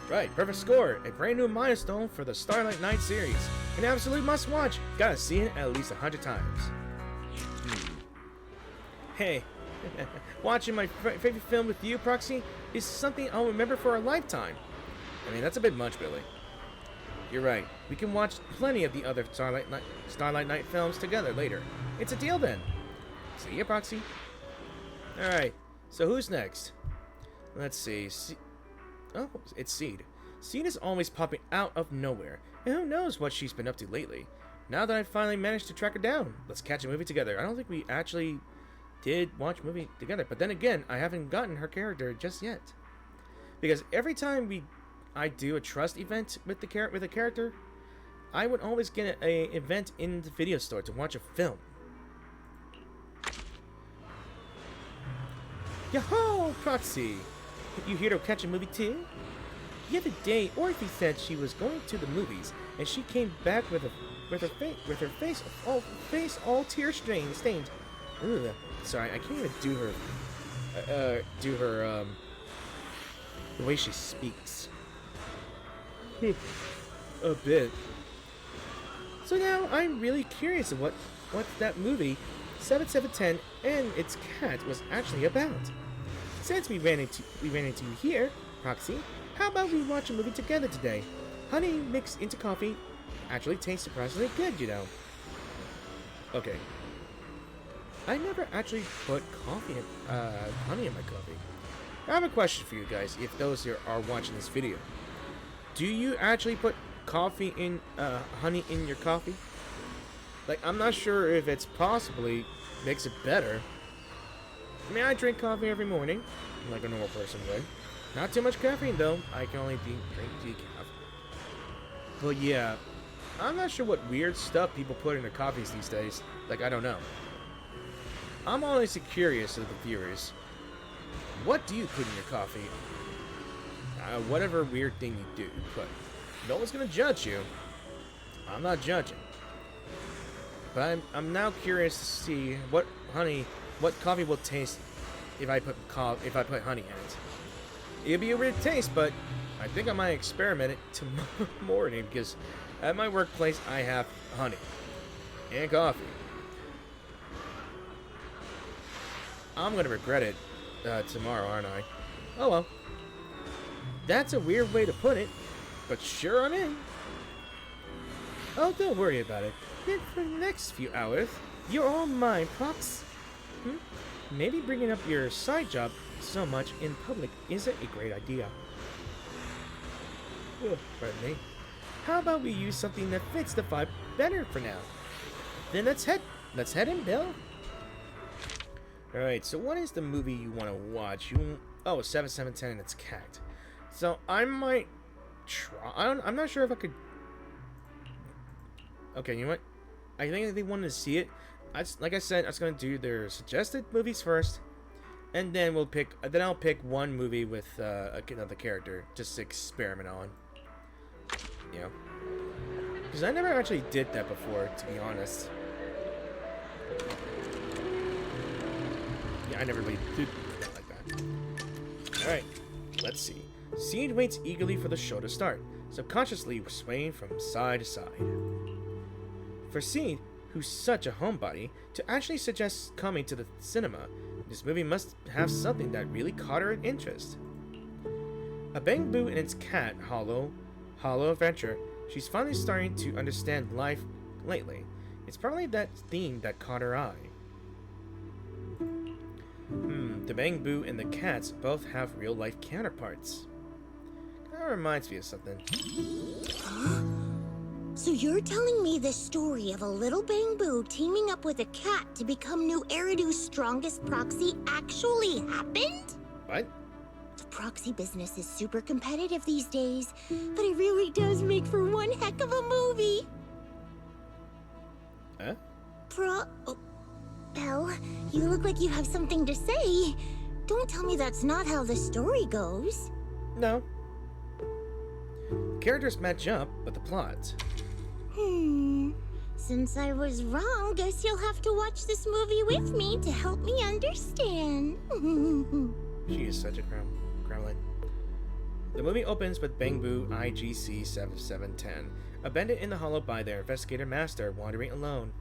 [SPEAKER 1] Right, perfect score. A brand new milestone for the Starlight Knight series. An absolute must-watch. Gotta see it at least 100 times. Hey, watching my favorite film with you, Proxy, is something I'll remember for a lifetime. I mean, that's a bit much, Billy. You're right. We can watch plenty of the other Starlight Knight films together later. It's a deal then. See ya, Proxy. Alright, so who's next? Let's see. Oh, it's Seed. Seed is always popping out of nowhere, and who knows what she's been up to lately. Now that I finally managed to track her down, let's catch a movie together. I don't think we actually did watch a movie together, but then again, I haven't gotten her character just yet. Because every time I do a trust event with a character, I would always get an event in the video store to watch a film. Yo-ho, Proxy! You here to catch a movie too? The other day, Orphe said she was going to the movies, and she came back with her face all tear stained. Ugh. Sorry, I can't even do her the way she speaks. A bit. So now I'm really curious of what that movie 7710 and its cat was actually about. Since we ran into you here, Proxy, how about we watch a movie together today? Honey mixed into coffee actually tastes surprisingly good, you know. Okay. I never actually put honey in my coffee. I have a question for you guys, if those here are watching this video. Do you actually put honey in your coffee? Like, I'm not sure if it's possibly makes it better. I mean, I drink coffee every morning, like a normal person would. Not too much caffeine, though. I can only drink decaf. But yeah, I'm not sure what weird stuff people put in their coffees these days. Like, I don't know. I'm honestly curious of the viewers. What do you put in your coffee? Whatever weird thing you do put. No one's gonna judge you. I'm not judging. But I'm now curious to see what coffee will taste if I put honey in it. It'll be a weird taste, but I think I might experiment it tomorrow morning because at my workplace I have honey and coffee. I'm gonna regret it tomorrow, aren't I? Oh well. That's a weird way to put it, but sure I'm in. Oh, don't worry about it. Then for the next few hours, you're all mine, Prox. Maybe bringing up your side job so much in public isn't a great idea. Oh, pardon me. How about we use something that fits the vibe better for now? Then let's head in, Bill. Alright, so what is the movie you want to watch? 7710 and its cat. So I might try. I'm not sure if I could. Okay, you know what? I think they wanted to see it. Like I said, I was gonna do their suggested movies first, and then we'll pick. Then I'll pick one movie with another character just to experiment on. You know, because I never actually did that before, to be honest. Yeah, I never really did that like that. All right, let's see. Seed waits eagerly for the show to start, subconsciously swaying from side to side. For Seed, who's such a homebody, to actually suggest coming to the cinema, this movie must have something that really caught her interest. A bamboo and its cat, hollow adventure, she's finally starting to understand life lately. It's probably that theme that caught her eye. The bamboo and the cats both have real-life counterparts. That reminds me of something.
[SPEAKER 10] So you're telling me the story of a little bamboo teaming up with a cat to become New Eridu's strongest proxy actually happened?
[SPEAKER 1] What?
[SPEAKER 10] The proxy business is super competitive these days, but it really does make for one heck of a movie.
[SPEAKER 1] Huh?
[SPEAKER 10] Belle, you look like you have something to say. Don't tell me that's not how the story goes.
[SPEAKER 1] No. The characters match up, but the plot.
[SPEAKER 10] Since I was wrong, guess you'll have to watch this movie with me to help me understand.
[SPEAKER 1] She is such a gremlin. The movie opens with Bamboo IGC 7710, abandoned in the hollow by their investigator master, wandering alone.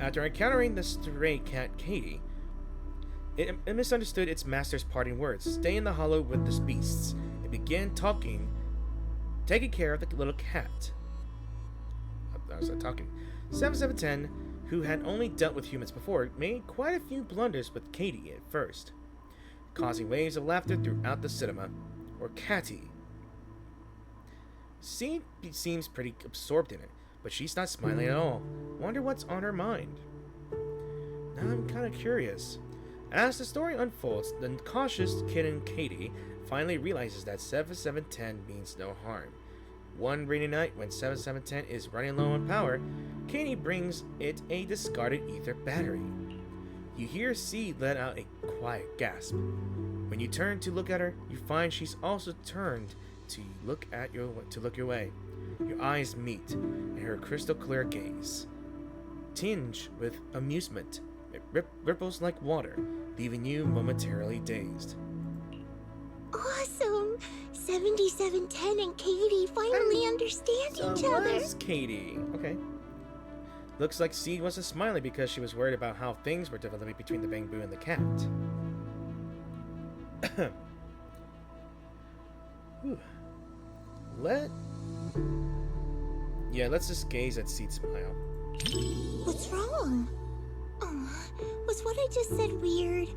[SPEAKER 1] After encountering the stray cat Katie, it misunderstood its master's parting words. Stay in the hollow with the beasts. It began taking care of the little cat. I was talking. 7710, who had only dealt with humans before, made quite a few blunders with Katie at first, causing waves of laughter throughout the cinema, or Catty. Seed seems pretty absorbed in it, but she's not smiling at all. Wonder what's on her mind. Now I'm kind of curious. As the story unfolds, the cautious kitten Katie finally realizes that 7710 means no harm. One rainy night, when 7710 is running low on power, Katie brings it a discarded ether battery. You hear Seed let out a quiet gasp. When you turn to look at her, you find she's also turned to look your way. Your eyes meet, and her crystal clear gaze, tinged with amusement, it ripples like water, leaving you momentarily dazed.
[SPEAKER 10] Awesome! 7710 and Katie finally understand each other.
[SPEAKER 1] Where's Katie? Okay. Looks like Seed wasn't smiling because she was worried about how things were developing between the Bamboo and the cat. Let's just gaze at Seed's smile.
[SPEAKER 10] What's wrong? Was what I just said weird?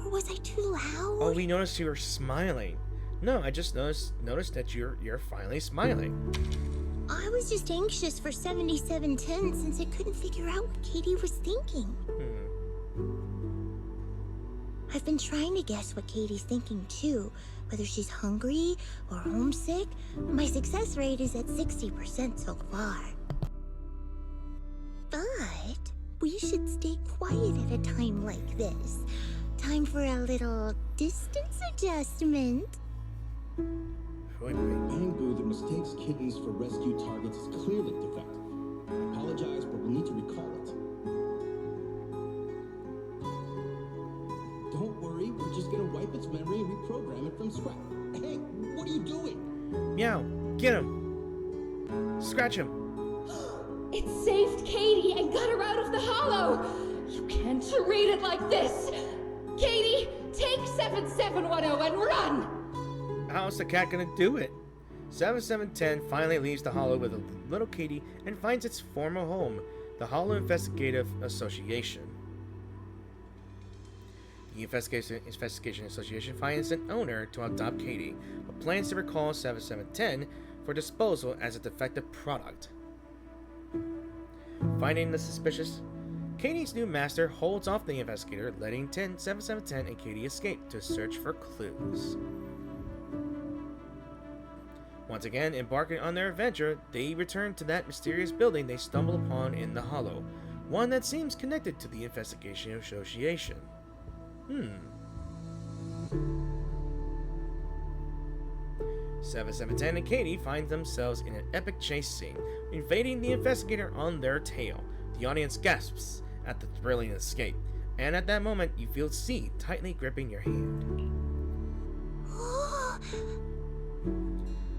[SPEAKER 10] Or was I too loud?
[SPEAKER 1] Oh, we noticed you were smiling. No, I just noticed that you're finally smiling.
[SPEAKER 10] I was just anxious for 7710 since I couldn't figure out what Katie was thinking. I've been trying to guess what Katie's thinking too, whether she's hungry or homesick. My success rate is at 60% so far. But we should stay quiet at a time like this. Time for a little distance adjustment.
[SPEAKER 9] Bamboo that mistakes kittens for rescue targets is clearly defective. I apologize, but we'll need to recall it. Don't worry, we're just gonna wipe its memory and reprogram it from scratch. Hey, what are you doing?
[SPEAKER 1] Meow, get him. Scratch him.
[SPEAKER 11] It saved Katie and got her out of the hollow. You can't treat it like this. Katie, take 7710 and run.
[SPEAKER 1] How's the cat gonna do it? 7710 finally leaves the hollow with a little Katie and finds its former home, the Hollow Investigative Association. The Investigation Association finds an owner to adopt Katie, but plans to recall 7710 for disposal as a defective product. Finding the suspicious, Katie's new master holds off the investigator, letting 7710 and Katie escape to search for clues. Once again, embarking on their adventure, they return to that mysterious building they stumble upon in the hollow, one that seems connected to the Investigation Association. 7710 and Katie find themselves in an epic chase scene, invading the investigator on their tail. The audience gasps at the thrilling escape, and at that moment, you feel Seed tightly gripping your hand.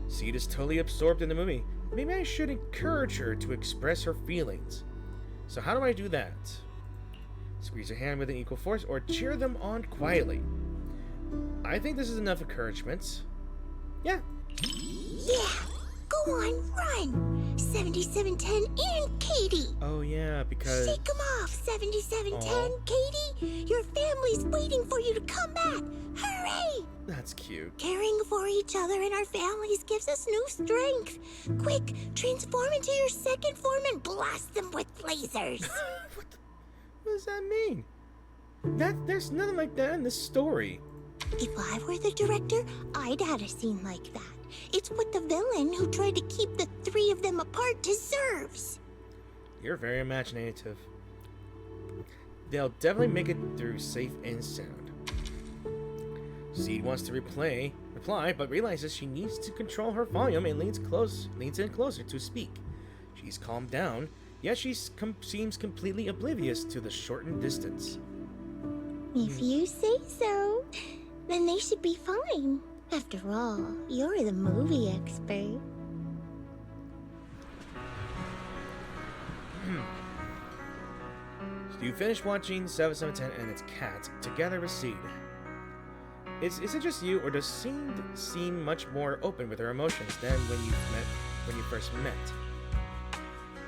[SPEAKER 1] Seed is totally absorbed in the movie. Maybe I should encourage her to express her feelings. So how do I do that? Squeeze her hand with an equal force or cheer them on quietly. I think this is enough encouragement. Yeah.
[SPEAKER 10] Yeah, go on, run! 7710 and Katie!
[SPEAKER 1] Oh yeah, because...
[SPEAKER 10] Shake them off, 7710, Katie! Your family's waiting for you to come back! Hurry!
[SPEAKER 1] That's cute.
[SPEAKER 10] Caring for each other and our families gives us new strength. Quick, transform into your second form and blast them with lasers.
[SPEAKER 1] What does that mean? There's nothing like that in this story.
[SPEAKER 10] If I were the director, I'd add a scene like that. It's what the villain who tried to keep the three of them apart deserves.
[SPEAKER 1] You're very imaginative. They'll definitely make it through safe and sound. Seed wants to reply, but realizes she needs to control her volume and leans in closer to speak. She's calmed down, yet she seems completely oblivious to the shortened distance.
[SPEAKER 10] If you say so, then they should be fine. After all, you're the movie expert.
[SPEAKER 1] So you finished watching 7710 and its cat together with Seed. Is it just you, or does Seed seem much more open with her emotions than when you first met?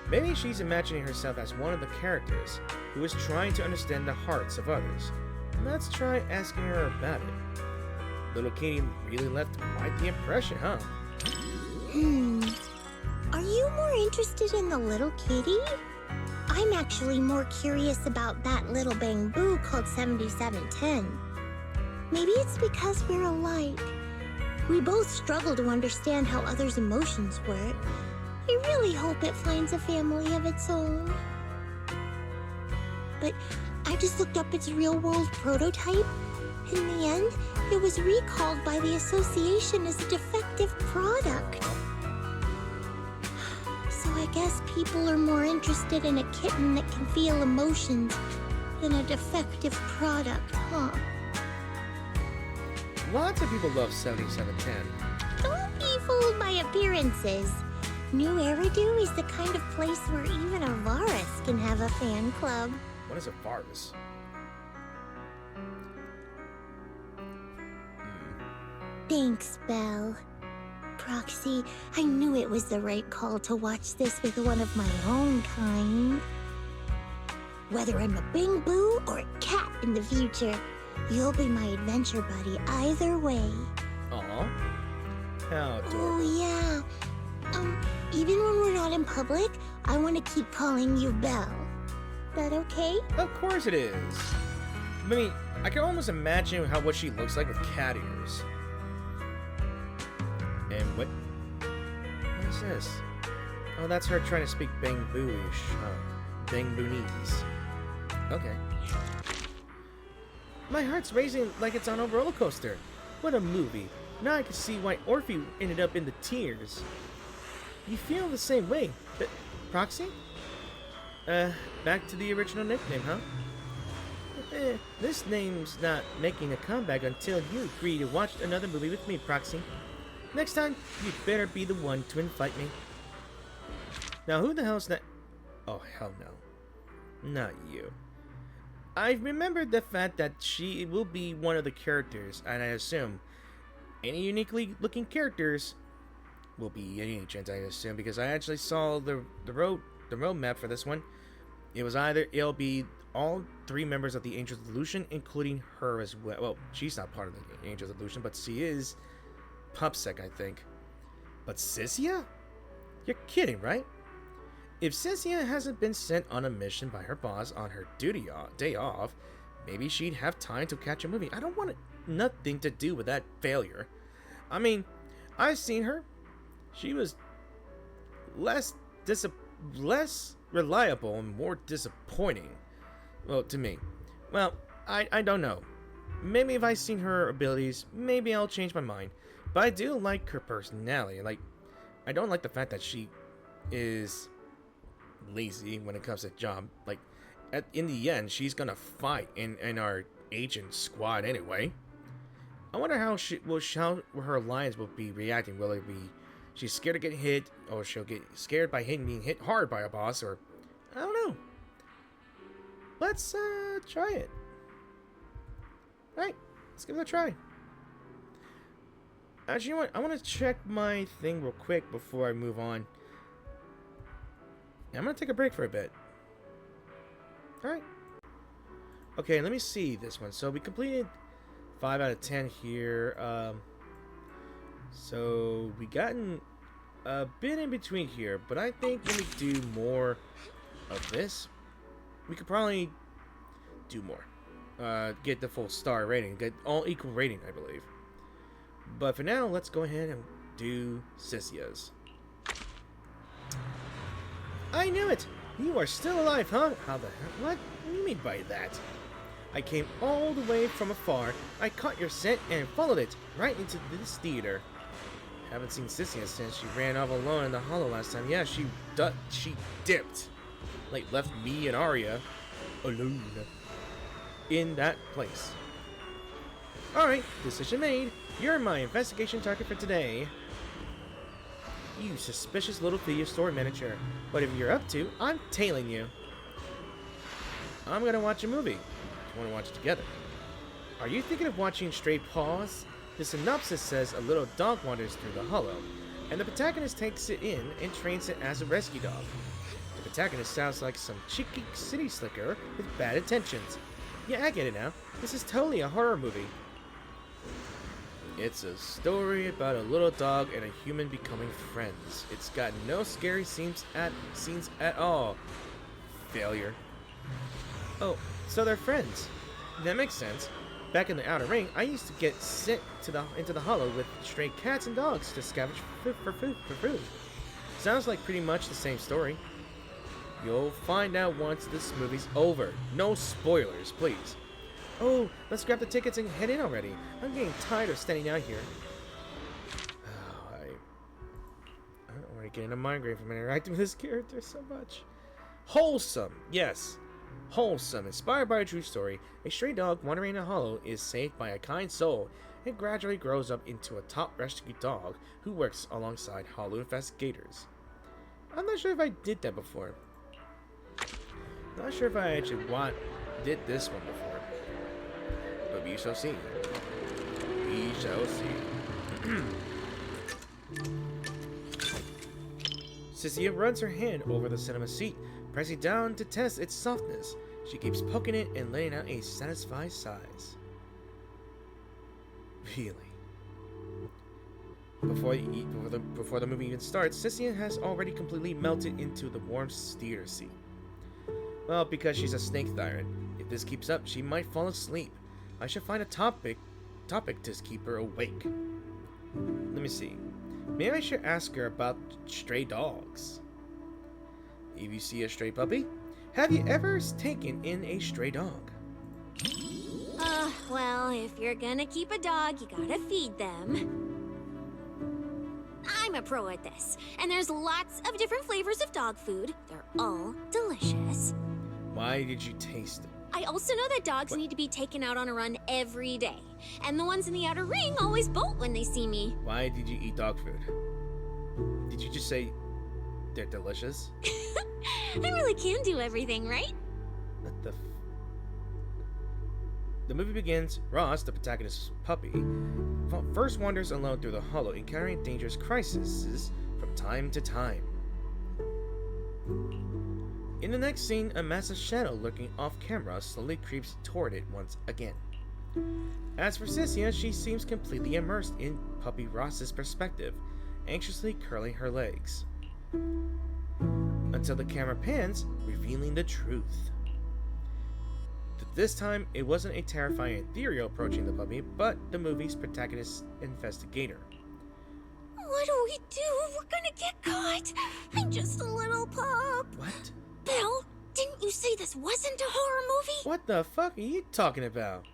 [SPEAKER 1] Maybe she's imagining herself as one of the characters who is trying to understand the hearts of others. Let's try asking her about it. Little Katie really left quite the impression, huh?
[SPEAKER 10] Are you more interested in the little kitty? I'm actually more curious about that little bamboo called 7710. Maybe it's because we're alike. We both struggle to understand how others' emotions work. I really hope it finds a family of its own. But I just looked up its real-world prototype. In the end, it was recalled by the association as a defective product. So I guess people are more interested in a kitten that can feel emotions than a defective product, huh?
[SPEAKER 1] Lots of people love 7710.
[SPEAKER 10] fooled by appearances. New Eridu is the kind of place where even a Varus can have a fan club.
[SPEAKER 1] What is a Varus?
[SPEAKER 10] Thanks, Belle. Proxy, I knew it was the right call to watch this with one of my own kind. Whether I'm a Bing Boo or a cat in the future, you'll be my adventure buddy either way.
[SPEAKER 1] Aw. How adorable.
[SPEAKER 10] Oh, yeah. Even when we're not in public, I want to keep calling you Belle. That okay?
[SPEAKER 1] Of course it is. I mean, I can almost imagine what she looks like with cat ears. And what is this? Oh, that's her trying to speak Bang Boo-ish. Bang Boonese. Okay. My heart's racing like it's on a roller coaster. What a movie. Now I can see why Orphe ended up in the tears. You feel the same way, but Proxy? Back to the original nickname, huh? This name's not making a comeback until you agree to watch another movie with me, Proxy. Next time, you better be the one to invite me. Now, who the hell's that? Oh, hell no. Not you. I remembered the fact that she will be one of the characters, and I assume any uniquely looking characters will be ancient, I assume, because I actually saw the road map for this one. It'll be all 3 members of the Angels of Illusion, including her as well. Well, she's not part of the Angels of Illusion, but she is Pupsec, I think. But Sissia? You're kidding, right? If Sissia hasn't been sent on a mission by her boss on her day off, maybe she'd have time to catch a movie. I don't want nothing to do with that failure. I mean, I've seen her. She was less reliable and more disappointing. Well, to me. Well, I don't know. Maybe if I've seen her abilities, maybe I'll change my mind. But I do like her personality. Like, I don't like the fact that she is lazy when it comes to job. Like, in the end, she's gonna fight in our agent squad anyway. I wonder how her alliance will be reacting. Will it be she's scared to get hit, or she'll get scared by being hit hard by a boss, or I don't know. Let's try it. Alright, let's give it a try. Actually, you know what? I want to check my thing real quick before I move on. I'm gonna take a break for a bit. Alright. Okay, let me see this one. So we completed 5 out of 10 here. So we gotten a bit in between here, but I think when we do more of this, we could probably do more. Get the full star rating, get all equal rating, I believe. But for now, let's go ahead and do Sissia's. I knew it! You are still alive, huh? How the heck? What do you mean by that? I came all the way from afar. I caught your scent and followed it right into this theater. Haven't seen Sissia since she ran off alone in the hollow last time. Yeah, she dipped. Like, left me and Arya alone in that place. Alright, decision made. You're my investigation target for today. You suspicious little video store manager. Whatever you're up to, I'm tailing you. I'm gonna watch a movie. You wanna watch it together? Are you thinking of watching Stray Paws? The synopsis says a little dog wanders through the hollow, and the protagonist takes it in and trains it as a rescue dog. The protagonist sounds like some cheeky city slicker with bad intentions. Yeah, I get it now. This is totally a horror movie. It's a story about a little dog and a human becoming friends. It's got no scary scenes at all. Failure. Oh, so they're friends. That makes sense. Back in the Outer Ring, I used to get sent into the hollow with stray cats and dogs to scavenge for food. Sounds like pretty much the same story. You'll find out once this movie's over. No spoilers, please. Oh, let's grab the tickets and head in already. I'm getting tired of standing out here. Oh, I'm already getting a migraine from interacting with this character so much. Wholesome, yes. Wholesome, inspired by a true story. A stray dog wandering in a hollow is saved by a kind soul and gradually grows up into a top rescue dog who works alongside Hollow investigators. I'm not sure if I did that before. Not sure if I actually did this one before. But we shall see. We shall see. Cynthia runs her hand over the cinema seat, pressing down to test its softness. She keeps poking it and letting out a satisfied sighs. Really? Before the movie even starts, Cynthia has already completely melted into the warm theater seat. Well, because she's a snake tyrant. If this keeps up, she might fall asleep. I should find a topic to keep her awake. Let me see. Maybe I should ask her about stray dogs. If you see a stray puppy, have you ever taken in a stray dog?
[SPEAKER 12] Well, if you're gonna keep a dog, you gotta feed them. I'm a pro at this, and there's lots of different flavors of dog food. They're all delicious.
[SPEAKER 1] Why did you taste it?
[SPEAKER 12] I also know that dogs need to be taken out on a run every day, and the ones in the outer ring always bolt when they see me.
[SPEAKER 1] Why did you eat dog food? Did you just say they're delicious?
[SPEAKER 12] I really can do everything, right?
[SPEAKER 1] What the The movie begins. Ross, the protagonist's puppy, first wanders alone through the hollow, encountering dangerous crises from time to time. In the next scene, a massive shadow lurking off camera slowly creeps toward it once again. As for Cynthia, she seems completely immersed in puppy Ross's perspective, anxiously curling her legs. Until the camera pans, revealing the truth. This time, it wasn't a terrifying ethereal approaching the puppy, but the movie's protagonist investigator.
[SPEAKER 12] What do we do? We're gonna get caught. I'm just a little pup.
[SPEAKER 1] What?
[SPEAKER 12] Bill, didn't you say this wasn't a horror movie?
[SPEAKER 1] What the fuck are you talking about?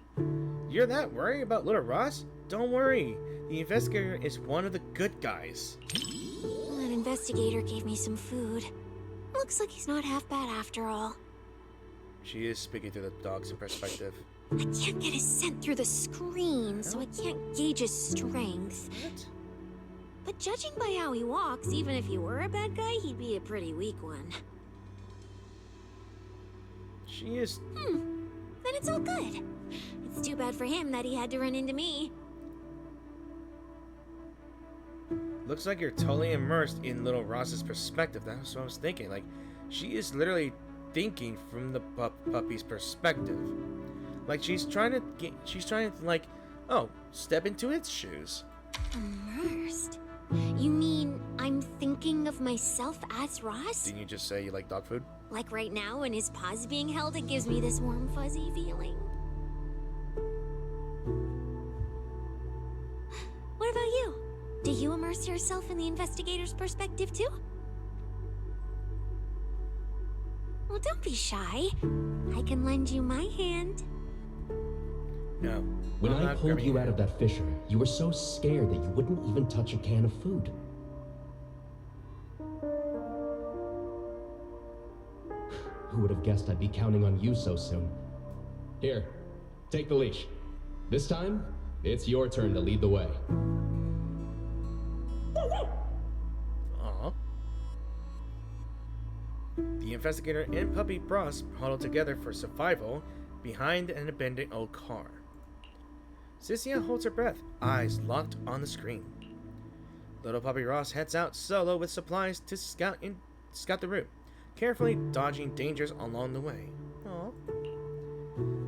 [SPEAKER 1] You're that worried about little Ross? Don't worry. The investigator is one of the good guys.
[SPEAKER 12] That investigator gave me some food. Looks like he's not half bad after all.
[SPEAKER 1] She is speaking through the dog's perspective.
[SPEAKER 12] I can't get his scent through the screen, so I can't gauge his strength.
[SPEAKER 1] What?
[SPEAKER 12] But judging by how he walks, even if he were a bad guy, he'd be a pretty weak one.
[SPEAKER 1] She is...
[SPEAKER 12] Then it's all good. It's too bad for him that he had to run into me.
[SPEAKER 1] Looks like you're totally immersed in little Ross's perspective. That's what I was thinking. Like, she is literally thinking from the puppy's perspective. Like, she's trying to like, oh, step into its shoes.
[SPEAKER 12] Immersed? You mean I'm thinking of myself as Ross?
[SPEAKER 1] Didn't you just say you like dog food?
[SPEAKER 12] Like right now, when his paw's being held, it gives me this warm, fuzzy feeling. What about you? Do you immerse yourself in the investigator's perspective too? Well, don't be shy. I can lend you my hand.
[SPEAKER 1] No.
[SPEAKER 7] When I pulled you out of that fissure, you were so scared that you wouldn't even touch a can of food. Who would have guessed I'd be counting on you so soon? Here, take the leash. This time, it's your turn to lead the way.
[SPEAKER 1] Aww. The investigator and puppy Ross huddle together for survival behind an abandoned old car. Cynthia holds her breath, eyes locked on the screen. Little puppy Ross heads out solo with supplies to scout the route, carefully dodging dangers along the way. Aww.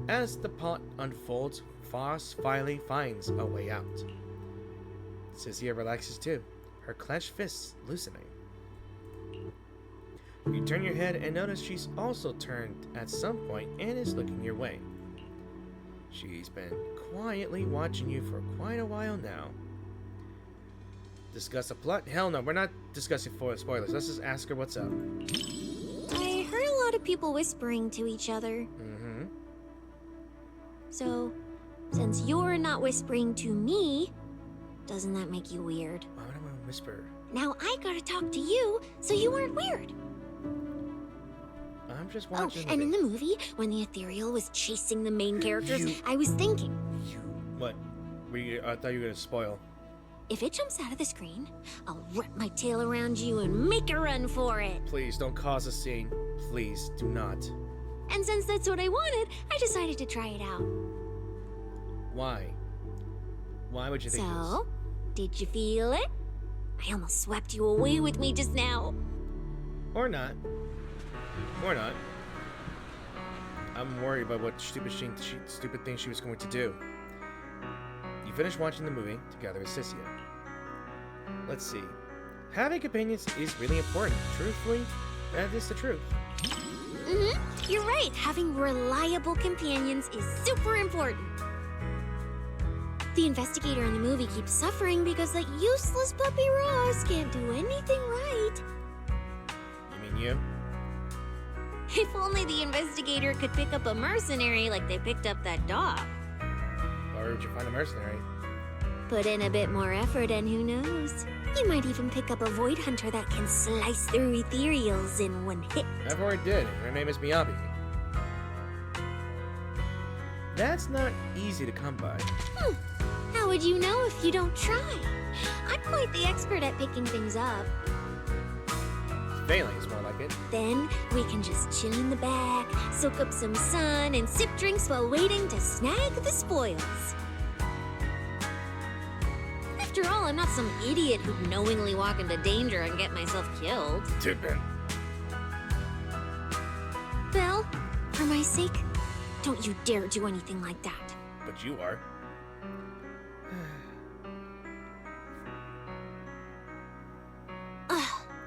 [SPEAKER 1] As the plot unfolds, Ross finally finds a way out. Cynthia relaxes too, her clenched fists loosening. You turn your head and notice she's also turned at some point and is looking your way. She's been quietly watching you for quite a while now. Discuss the plot? Hell no, we're not discussing spoilers. Let's just ask her what's up.
[SPEAKER 12] I heard a lot of people whispering to each other.
[SPEAKER 1] Mm-hmm.
[SPEAKER 12] So, since you're not whispering to me, doesn't that make you weird?
[SPEAKER 1] Why would I want to whisper?
[SPEAKER 12] Now I gotta talk to you, so you aren't weird.
[SPEAKER 1] I'm just watching.
[SPEAKER 12] Oh, and in the movie, when the ethereal was chasing the main characters, I was thinking.
[SPEAKER 1] What? I thought you were gonna spoil.
[SPEAKER 12] If it jumps out of the screen, I'll wrap my tail around you and make a run for it.
[SPEAKER 1] Please don't cause a scene. Please do not.
[SPEAKER 12] And since that's what I wanted, I decided to try it out.
[SPEAKER 1] Why? Why would you think
[SPEAKER 12] So, did you feel it? I almost swept you away with me just now.
[SPEAKER 1] this? Or not. Or not. I'm worried about what stupid thing she was going to do. You finished watching the movie together with Sissia. Let's see. Having companions is really important. Truthfully, that is the truth.
[SPEAKER 12] You're right. Having reliable companions is super important. The investigator in the movie keeps suffering because that useless puppy Ross can't do anything right.
[SPEAKER 1] You mean you?
[SPEAKER 12] If only the investigator could pick up a mercenary like they picked up that dog.
[SPEAKER 1] Or would you find a mercenary?
[SPEAKER 12] Put in a bit more effort and who knows? You might even pick up a void hunter that can slice through ethereals in one hit.
[SPEAKER 1] I've already did. Her name is Miyabi. That's not easy to come by.
[SPEAKER 12] How would you know if you don't try? I'm quite the expert at picking things up.
[SPEAKER 1] Failing is more like it.
[SPEAKER 12] Then we can just chill in the back, soak up some sun, and sip drinks while waiting to snag the spoils. After all, I'm not some idiot who'd knowingly walk into danger and get myself killed.
[SPEAKER 1] Tippin'.
[SPEAKER 12] Belle, for my sake, don't you dare do anything like that.
[SPEAKER 1] But you are.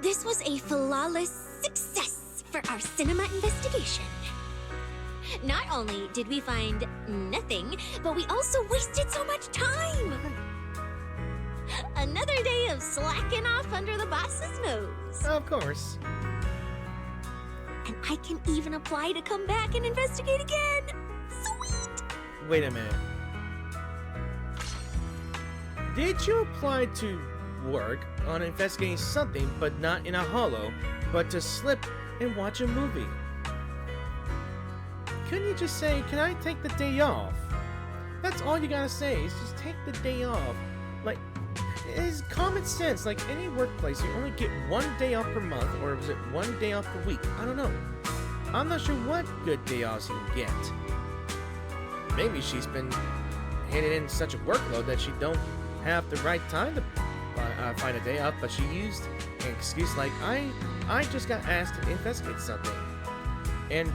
[SPEAKER 12] This was a flawless success for our cinema investigation. Not only did we find nothing, but we also wasted so much time. Another day of slacking off under the boss's nose.
[SPEAKER 1] Of course.
[SPEAKER 12] And I can even apply to come back and investigate again. Sweet!
[SPEAKER 1] Wait a minute. Did you apply to work on investigating something, but not in a hollow, but to slip and watch a movie? Couldn't you just say, can I take the day off? That's all you gotta say, is just take the day off. Like, it's common sense. Like any workplace, you only get 1 day off per month, or is it 1 day off per week? I don't know. I'm not sure what good day offs you can get. Maybe she's been handing in such a workload that she don't have the right time to find a day off, but she used an excuse like, I just got asked to investigate something. And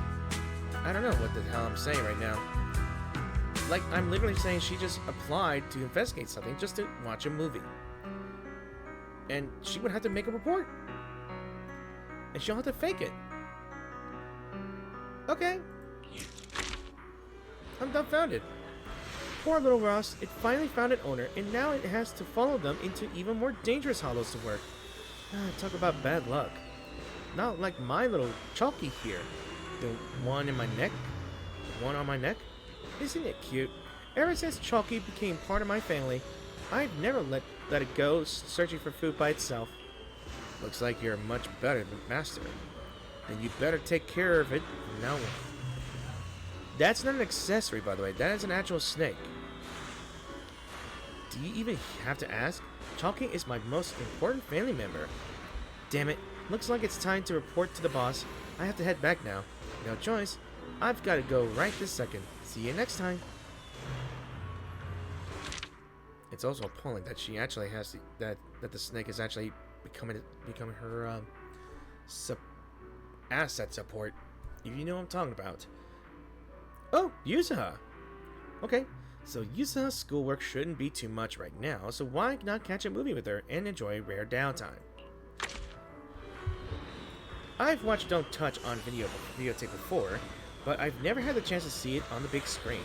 [SPEAKER 1] I don't know what the hell I'm saying right now. Like, I'm literally saying she just applied to investigate something just to watch a movie. And she would have to make a report. And she'll have to fake it. Okay. I'm dumbfounded. Poor little Ross, it finally found an owner, and now it has to follow them into even more dangerous hollows to work. Talk about bad luck. Not like my little Chalky here. The one in my neck? The one on my neck? Isn't it cute? Ever since Chalky became part of my family, I've never let it go searching for food by itself. Looks like you're much better than Master. Then you better take care of it from now on. That's not an accessory, by the way. That is an actual snake. Do you even have to ask? Chalky is my most important family member. Damn it. Looks like it's time to report to the boss. I have to head back now. No choice. I've got to go right this second. See you next time. It's also appalling that she actually has that the snake is actually becoming her asset support. If you know what I'm talking about. Oh, Yuzuha. Okay, so Yuzuha's schoolwork shouldn't be too much right now, so why not catch a movie with her and enjoy rare downtime? I've watched Don't Touch on videotape before, but I've never had the chance to see it on the big screen.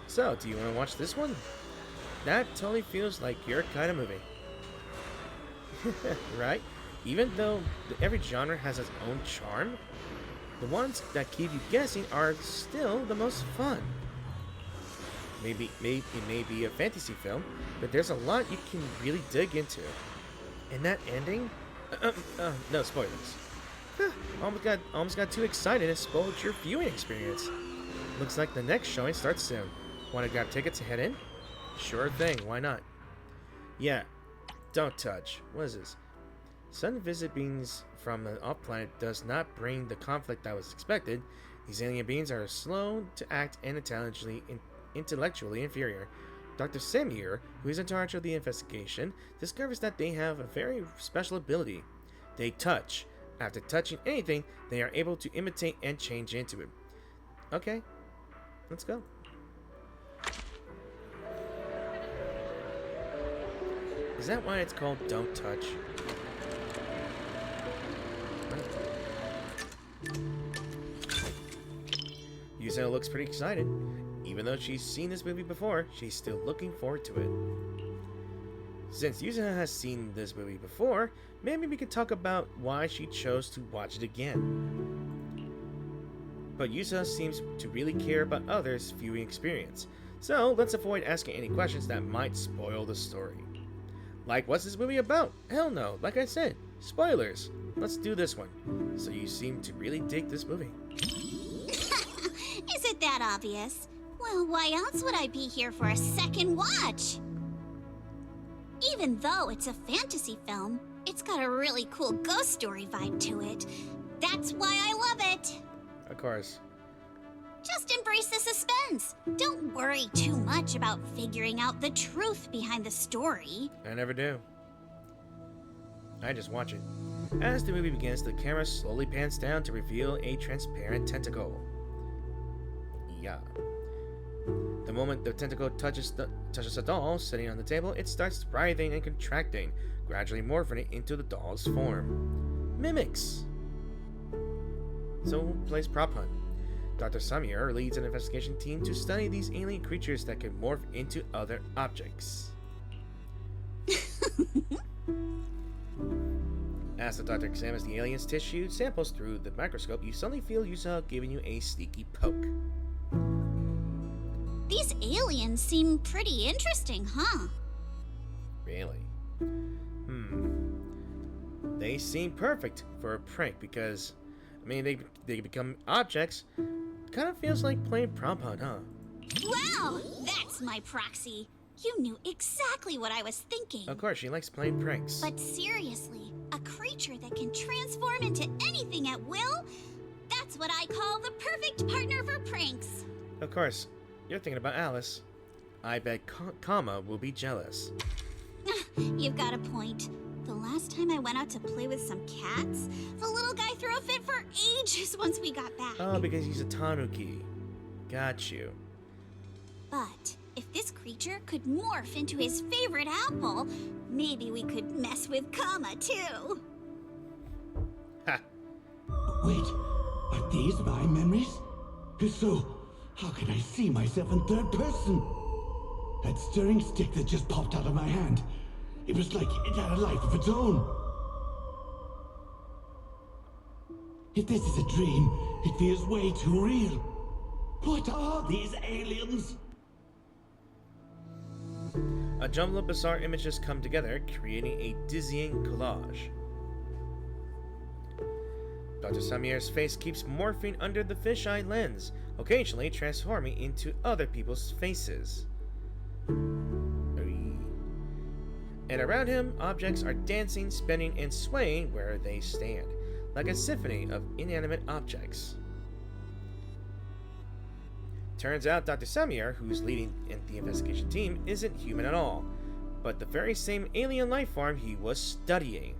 [SPEAKER 1] So, do you want to watch this one? That totally feels like your kind of movie. Right? Even though every genre has its own charm, the ones that keep you guessing are still the most fun. Maybe it may be a fantasy film, but there's a lot you can really dig into. And that ending? No spoilers. Almost got too excited and spoiled your viewing experience. Looks like the next showing starts soon. Want to grab tickets to head in? Sure thing, why not? Yeah, don't touch. What is this? Sudden visit beings from an off-planet does not bring the conflict that was expected. These alien beings are slow to act and intellectually inferior. Dr. Samir, who is in charge of the investigation, discovers that they have a very special ability. They touch. After touching anything, they are able to imitate and change into it. Okay, let's go. Is that why it's called Don't Touch? Yuzo looks pretty excited. Even though she's seen this movie before, she's still looking forward to it. Since Yuzo has seen this movie before, maybe we could talk about why she chose to watch it again. But Yuzo seems to really care about others' viewing experience, so let's avoid asking any questions that might spoil the story. Like, what's this movie about? Hell no, like I said, spoilers. Let's do this one. So you seem to really dig this movie.
[SPEAKER 12] Is it that obvious? Well, why else would I be here for a second watch? Even though it's a fantasy film, it's got a really cool ghost story vibe to it. That's why I love it.
[SPEAKER 1] Of course.
[SPEAKER 12] Just embrace the suspense. Don't worry too much about figuring out the truth behind the story.
[SPEAKER 1] I never do. I just watch it. As the movie begins, the camera slowly pans down to reveal a transparent tentacle. Yeah. The moment the tentacle touches a doll sitting on the table, it starts writhing and contracting, gradually morphing it into the doll's form. Mimics! So who plays Prop Hunt? Dr. Samir leads an investigation team to study these alien creatures that can morph into other objects. As the doctor examines the alien's tissue samples through the microscope, you suddenly feel Yusa giving you a sneaky poke.
[SPEAKER 12] These aliens seem pretty interesting, huh?
[SPEAKER 1] Really? They seem perfect for a prank because, I mean, they become objects. Kind of feels like playing Prop Hunt, huh?
[SPEAKER 12] Wow, that's my proxy. You knew exactly what I was thinking.
[SPEAKER 1] Of course, she likes playing pranks.
[SPEAKER 12] But seriously, a creature that can transform into anything at will? That's what I call the perfect partner for pranks.
[SPEAKER 1] Of course, you're thinking about Alice. I bet Kama will be jealous.
[SPEAKER 12] You've got a point. The last time I went out to play with some cats, the little guy threw a fit for ages once we got back.
[SPEAKER 1] Oh, because he's a tanuki. Got you.
[SPEAKER 12] But if this creature could morph into his favorite apple, maybe we could mess with Kama too.
[SPEAKER 1] Ha!
[SPEAKER 13] Wait, are these my memories? If so, how can I see myself in third person? That stirring stick that just popped out of my hand, it was like it had a life of its own. If this is a dream, it feels way too real. What are these aliens?
[SPEAKER 1] A jumble of bizarre images come together, creating a dizzying collage. Dr. Samir's face keeps morphing under the fisheye lens, occasionally transforming into other people's faces. And around him, objects are dancing, spinning, and swaying where they stand, like a symphony of inanimate objects. Turns out Dr. Samir, who's leading the investigation team, isn't human at all, but the very same alien life form he was studying.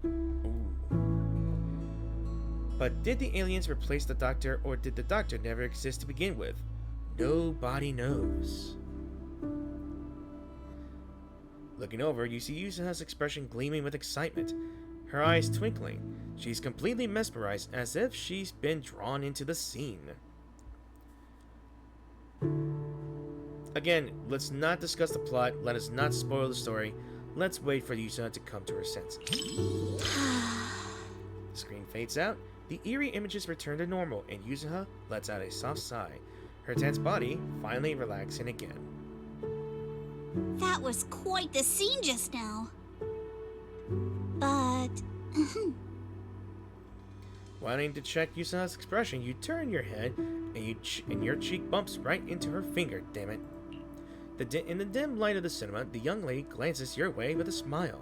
[SPEAKER 1] Ooh. But did the aliens replace the doctor, or did the doctor never exist to begin with? Nobody knows. Looking over, you see Yusa's expression gleaming with excitement, her eyes twinkling. She's completely mesmerized, as if she's been drawn into the scene. Again, let's not discuss the plot, let us not spoil the story. Let's wait for Yusa to come to her senses. The screen fades out, the eerie images return to normal, and Yusa lets out a soft sigh, her tense body finally relaxing again.
[SPEAKER 12] That was quite the scene just now. But...
[SPEAKER 2] Wanting to check Yusa's expression, you turn your head and your cheek bumps right into her finger, damn it. In the dim light of the cinema, the young lady glances your way with a smile.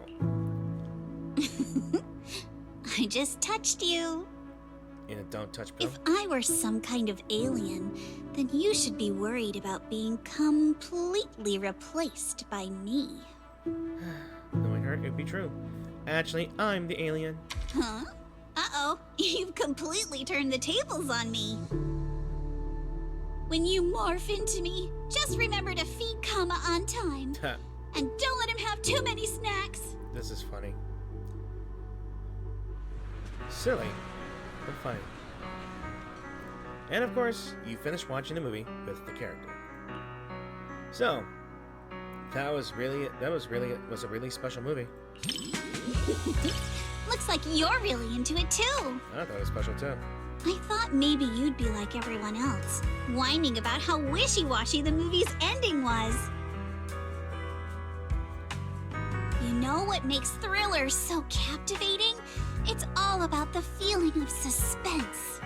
[SPEAKER 12] I just touched you.
[SPEAKER 2] In a don't touch pill?
[SPEAKER 12] If I were some kind of alien, then you should be worried about being completely replaced by me.
[SPEAKER 2] Knowing her, it'd be true. Actually, I'm the alien.
[SPEAKER 12] Huh? Uh-oh, you've completely turned the tables on me. When you morph into me, just remember to feed Kama on time. And don't let him have too many snacks.
[SPEAKER 2] This is funny. Silly, but funny. And of course, you finish watching the movie with the character. So, was a really special movie.
[SPEAKER 12] Looks like you're really into it too.
[SPEAKER 2] I thought it was special too.
[SPEAKER 12] I thought maybe you'd be like everyone else, whining about how wishy-washy the movie's ending was. You know what makes thrillers so captivating? It's all about the feeling of suspense.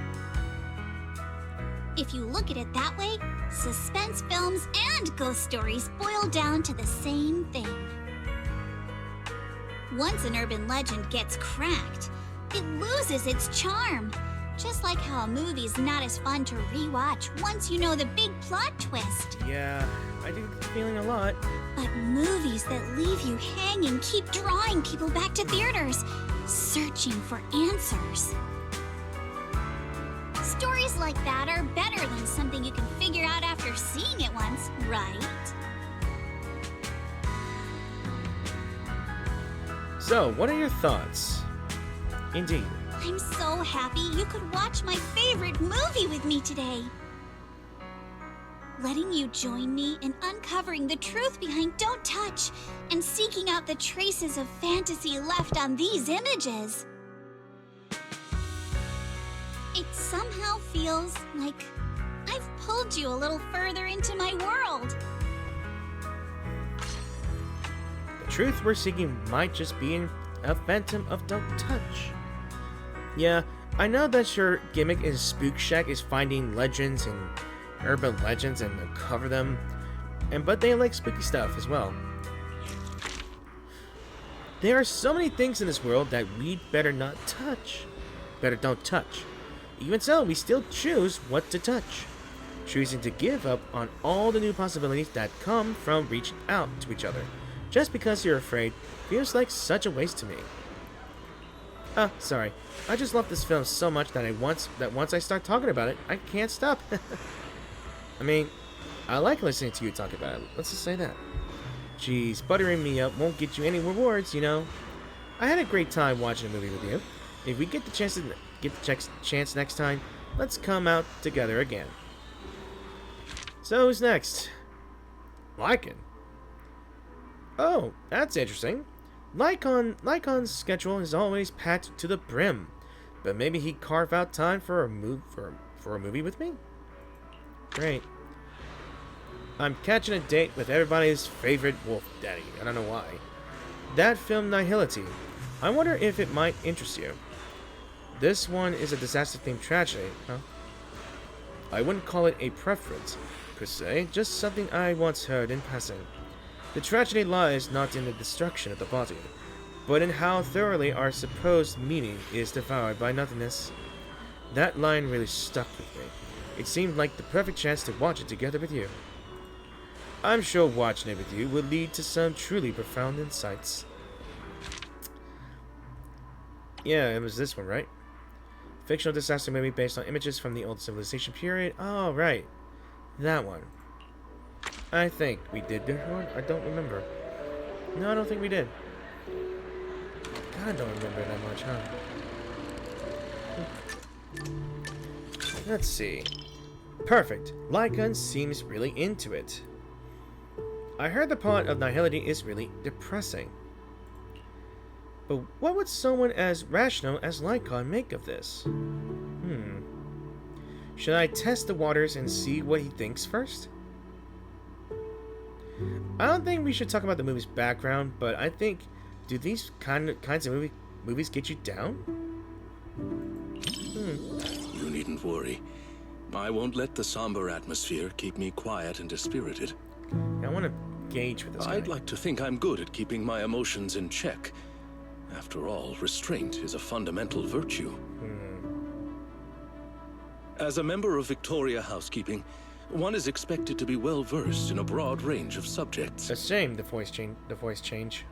[SPEAKER 12] If you look at it that way, suspense films and ghost stories boil down to the same thing. Once an urban legend gets cracked, it loses its charm. Just like how a movie's not as fun to rewatch once you know the big plot twist.
[SPEAKER 2] Yeah, I do get the feeling a lot.
[SPEAKER 12] But movies that leave you hanging keep drawing people back to theaters, searching for answers. Stories like that are better than something you can figure out after seeing it once, right?
[SPEAKER 2] So, what are your thoughts? Indeed.
[SPEAKER 12] I'm so happy you could watch my favorite movie with me today. Letting you join me in uncovering the truth behind Don't Touch and seeking out the traces of fantasy left on these images. It somehow feels like I've pulled you a little further into my world.
[SPEAKER 2] The truth we're seeking might just be a phantom of Don't Touch. Yeah, I know that your gimmick in Spook Shack is finding legends and urban legends and uncover them, but they like spooky stuff as well. There are so many things in this world that we'd better not touch. Better don't touch. Even so, we still choose what to touch, choosing to give up on all the new possibilities that come from reaching out to each other. Just because you're afraid feels like such a waste to me. Sorry. I just love this film so much that once I start talking about it, I can't stop. I mean, I like listening to you talk about it. Let's just say that. Geez, buttering me up won't get you any rewards, you know. I had a great time watching a movie with you. If we get the chance next time, let's come out together again. So who's next? Lycan. Oh, that's interesting. Lycon's schedule is always packed to the brim, but maybe he'd carve out time for a movie with me? Great. I'm catching a date with everybody's favorite wolf daddy. I don't know why. That film Nihility. I wonder if it might interest you. This one is a disaster-themed tragedy, huh? I wouldn't call it a preference, per se, just something I once heard in passing. The tragedy lies not in the destruction of the body, but in how thoroughly our supposed meaning is devoured by nothingness. That line really stuck with me. It seemed like the perfect chance to watch it together with you. I'm sure watching it with you will lead to some truly profound insights. Yeah, it was this one, right? Fictional disaster movie based on images from the old civilization period. Oh, right. That one. I think we did this one. I don't remember. No, I don't think we did. God, I don't remember that much, huh? Let's see. Perfect. Lycan seems really into it. I heard the plot of Nihility is really depressing. But what would someone as rational as Lycan make of this? Should I test the waters and see what he thinks first? I don't think we should talk about the movie's background, but I think, do these kinds of movies get you down?
[SPEAKER 14] needn't worry. I won't let the somber atmosphere keep me quiet and dispirited.
[SPEAKER 1] I want to gauge with this guy.
[SPEAKER 14] I'd like to think I'm good at keeping my emotions in check. After all, restraint is a fundamental virtue. As a member of Victoria Housekeeping, one is expected to be well versed in a broad range of subjects.
[SPEAKER 1] A shame the voice change.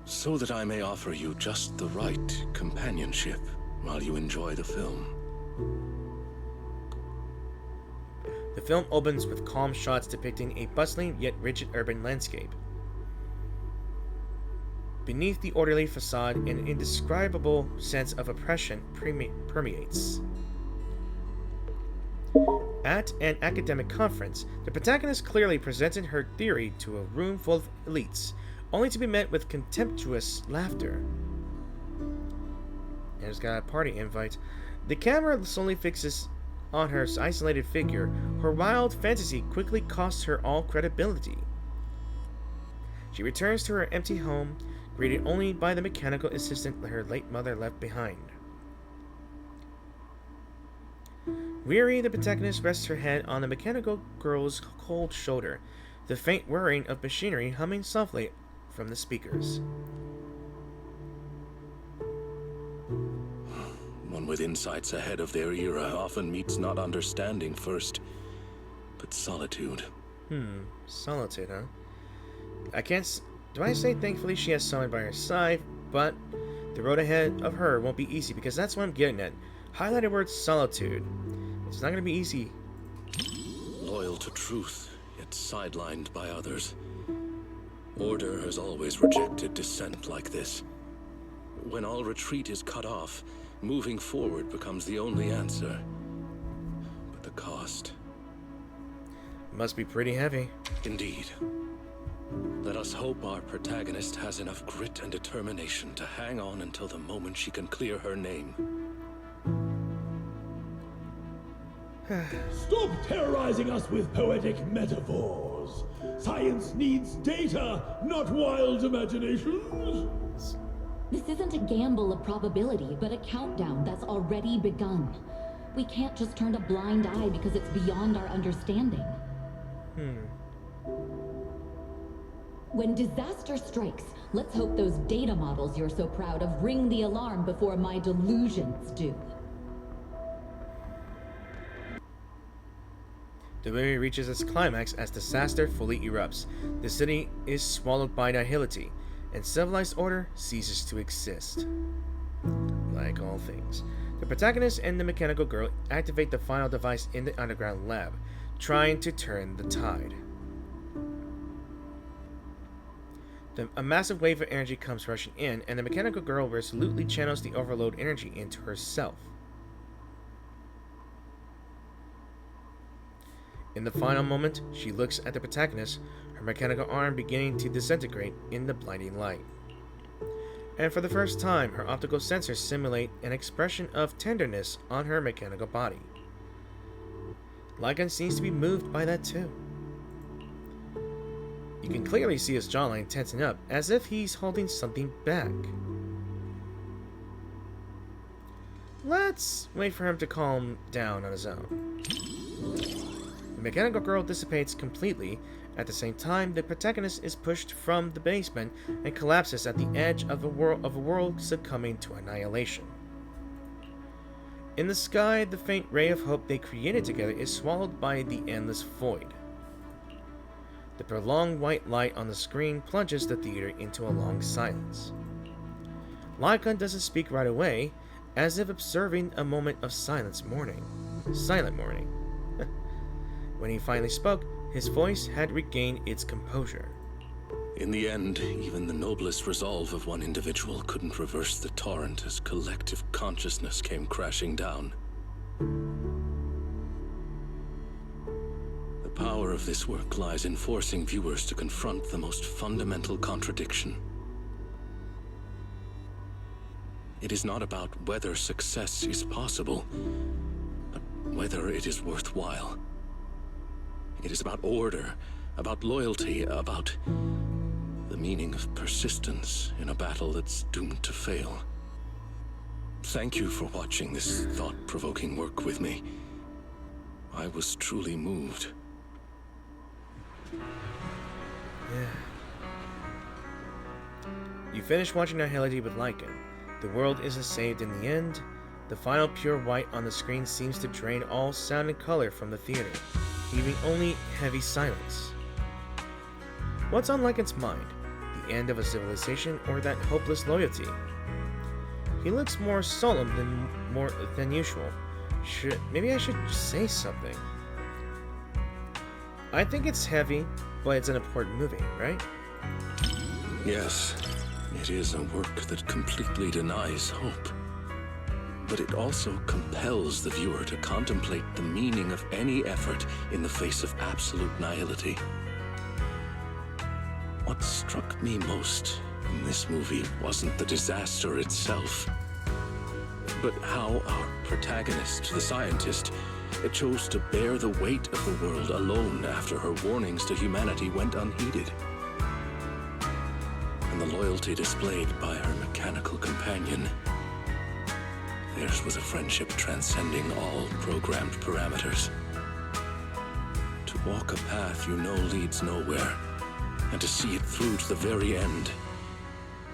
[SPEAKER 14] So that I may offer you just the right companionship while you enjoy the film.
[SPEAKER 1] The film opens with calm shots depicting a bustling yet rigid urban landscape. Beneath the orderly facade, an indescribable sense of oppression permeates. At an academic conference, the protagonist clearly presented her theory to a room full of elites, only to be met with contemptuous laughter. There's got a party invite. The camera slowly fixes on her isolated figure. Her wild fantasy quickly costs her all credibility. She returns to her empty home, greeted only by the mechanical assistant her late mother left behind. Weary, the protagonist rests her head on the mechanical girl's cold shoulder, the faint whirring of machinery humming softly from the speakers.
[SPEAKER 14] One with insights ahead of their era often meets not understanding first, but solitude.
[SPEAKER 1] Solitude, huh? Do I say thankfully she has someone by her side, but the road ahead of her won't be easy, because that's what I'm getting at. Highlighted word solitude. It's not going to be easy.
[SPEAKER 14] Loyal to truth, yet sidelined by others. Order has always rejected dissent like this. When all retreat is cut off, moving forward becomes the only answer. But the cost...
[SPEAKER 1] must be pretty heavy.
[SPEAKER 14] Indeed. Let us hope our protagonist has enough grit and determination to hang on until the moment she can clear her name.
[SPEAKER 15] Stop terrorizing us with poetic metaphors. Science needs data, not wild imaginations.
[SPEAKER 16] This isn't a gamble of probability, but a countdown that's already begun. We can't just turn a blind eye because it's beyond our understanding. When disaster strikes, let's hope those data models you're so proud of ring the alarm before my delusions do.
[SPEAKER 1] The movie reaches its climax as disaster fully erupts. The city is swallowed by nihility, and civilized order ceases to exist. Like all things, the protagonist and the mechanical girl activate the final device in the underground lab, trying to turn the tide. A massive wave of energy comes rushing in, and the mechanical girl resolutely channels the overload energy into herself. In the final moment, she looks at the protagonist, her mechanical arm beginning to disintegrate in the blinding light. And for the first time, her optical sensors simulate an expression of tenderness on her mechanical body. Lycan seems to be moved by that too. You can clearly see his jawline tensing up, as if he's holding something back. Let's wait for him to calm down on his own. The mechanical girl dissipates completely. At the same time, the protagonist is pushed from the basement and collapses at the edge of a world succumbing to annihilation. In the sky, the faint ray of hope they created together is swallowed by the endless void. The prolonged white light on the screen plunges the theater into a long silence. Lycan doesn't speak right away, as if observing a moment of silent mourning. When he finally spoke, his voice had regained its composure.
[SPEAKER 14] In the end, even the noblest resolve of one individual couldn't reverse the torrent as collective consciousness came crashing down. The power of this work lies in forcing viewers to confront the most fundamental contradiction. It is not about whether success is possible, but whether it is worthwhile. It is about order, about loyalty, about the meaning of persistence in a battle that's doomed to fail. Thank you for watching this thought-provoking work with me. I was truly moved.
[SPEAKER 1] Yeah. You finish watching Nihility with Lycan. The world isn't saved in the end. The final pure white on the screen seems to drain all sound and color from the theater, leaving only heavy silence. What's on Lycan's mind? The end of a civilization or that hopeless loyalty? He looks more solemn than usual. Maybe I should say something. I think it's heavy, but it's an important movie, right?
[SPEAKER 14] Yes, it is a work that completely denies hope. But it also compels the viewer to contemplate the meaning of any effort in the face of absolute nihility. What struck me most in this movie wasn't the disaster itself, but how our protagonist, the scientist, chose to bear the weight of the world alone after her warnings to humanity went unheeded. And the loyalty displayed by her mechanical companion. Theirs was a friendship transcending all programmed parameters. To walk a path you know leads nowhere, and to see it through to the very end.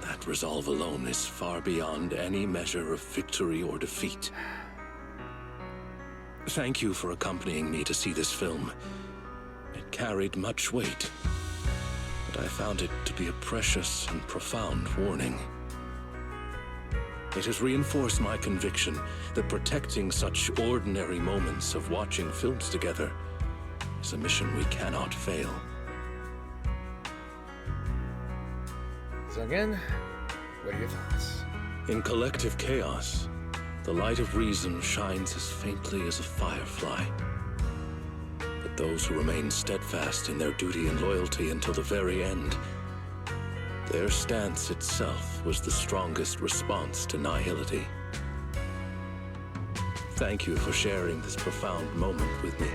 [SPEAKER 14] That resolve alone is far beyond any measure of victory or defeat. Thank you for accompanying me to see this film. It carried much weight, but I found it to be a precious and profound warning. It has reinforced my conviction that protecting such ordinary moments of watching films together is a mission we cannot fail.
[SPEAKER 1] So again, what are your thoughts?
[SPEAKER 14] In collective chaos, the light of reason shines as faintly as a firefly. But those who remain steadfast in their duty and loyalty until the very end, their stance itself was the strongest response to nihility. Thank you for sharing this profound moment with me.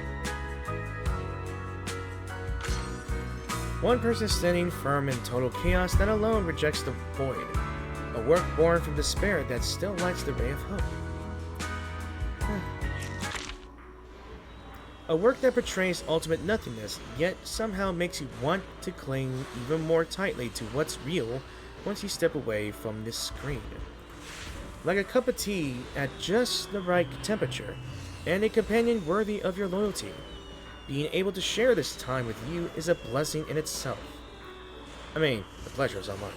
[SPEAKER 1] One person standing firm in total chaos that alone rejects the void. A work born from despair that still lights the ray of hope. A work that portrays ultimate nothingness, yet somehow makes you want to cling even more tightly to what's real once you step away from this screen. Like a cup of tea at just the right temperature, and a companion worthy of your loyalty. Being able to share this time with you is a blessing in itself. I mean, the pleasure is all mine.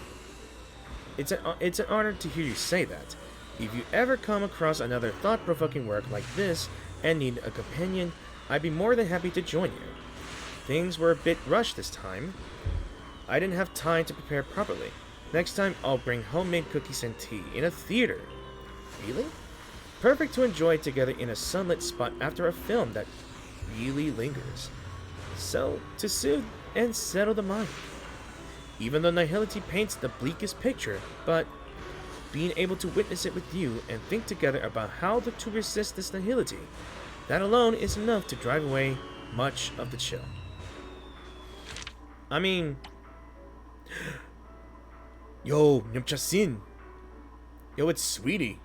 [SPEAKER 1] It's an honor to hear you say that. If you ever come across another thought-provoking work like this and need a companion, I'd be more than happy to join you. Things were a bit rushed this time. I didn't have time to prepare properly. Next time, I'll bring homemade cookies and tea in a theater. Really? Perfect to enjoy together in a sunlit spot after a film that really lingers. So, to soothe and settle the mind. Even though nihility paints the bleakest picture, but being able to witness it with you and think together about how to resist this nihility, that alone is enough to drive away much of the chill. I mean... Yo, Nyamchasin. Yo, it's Sweetie.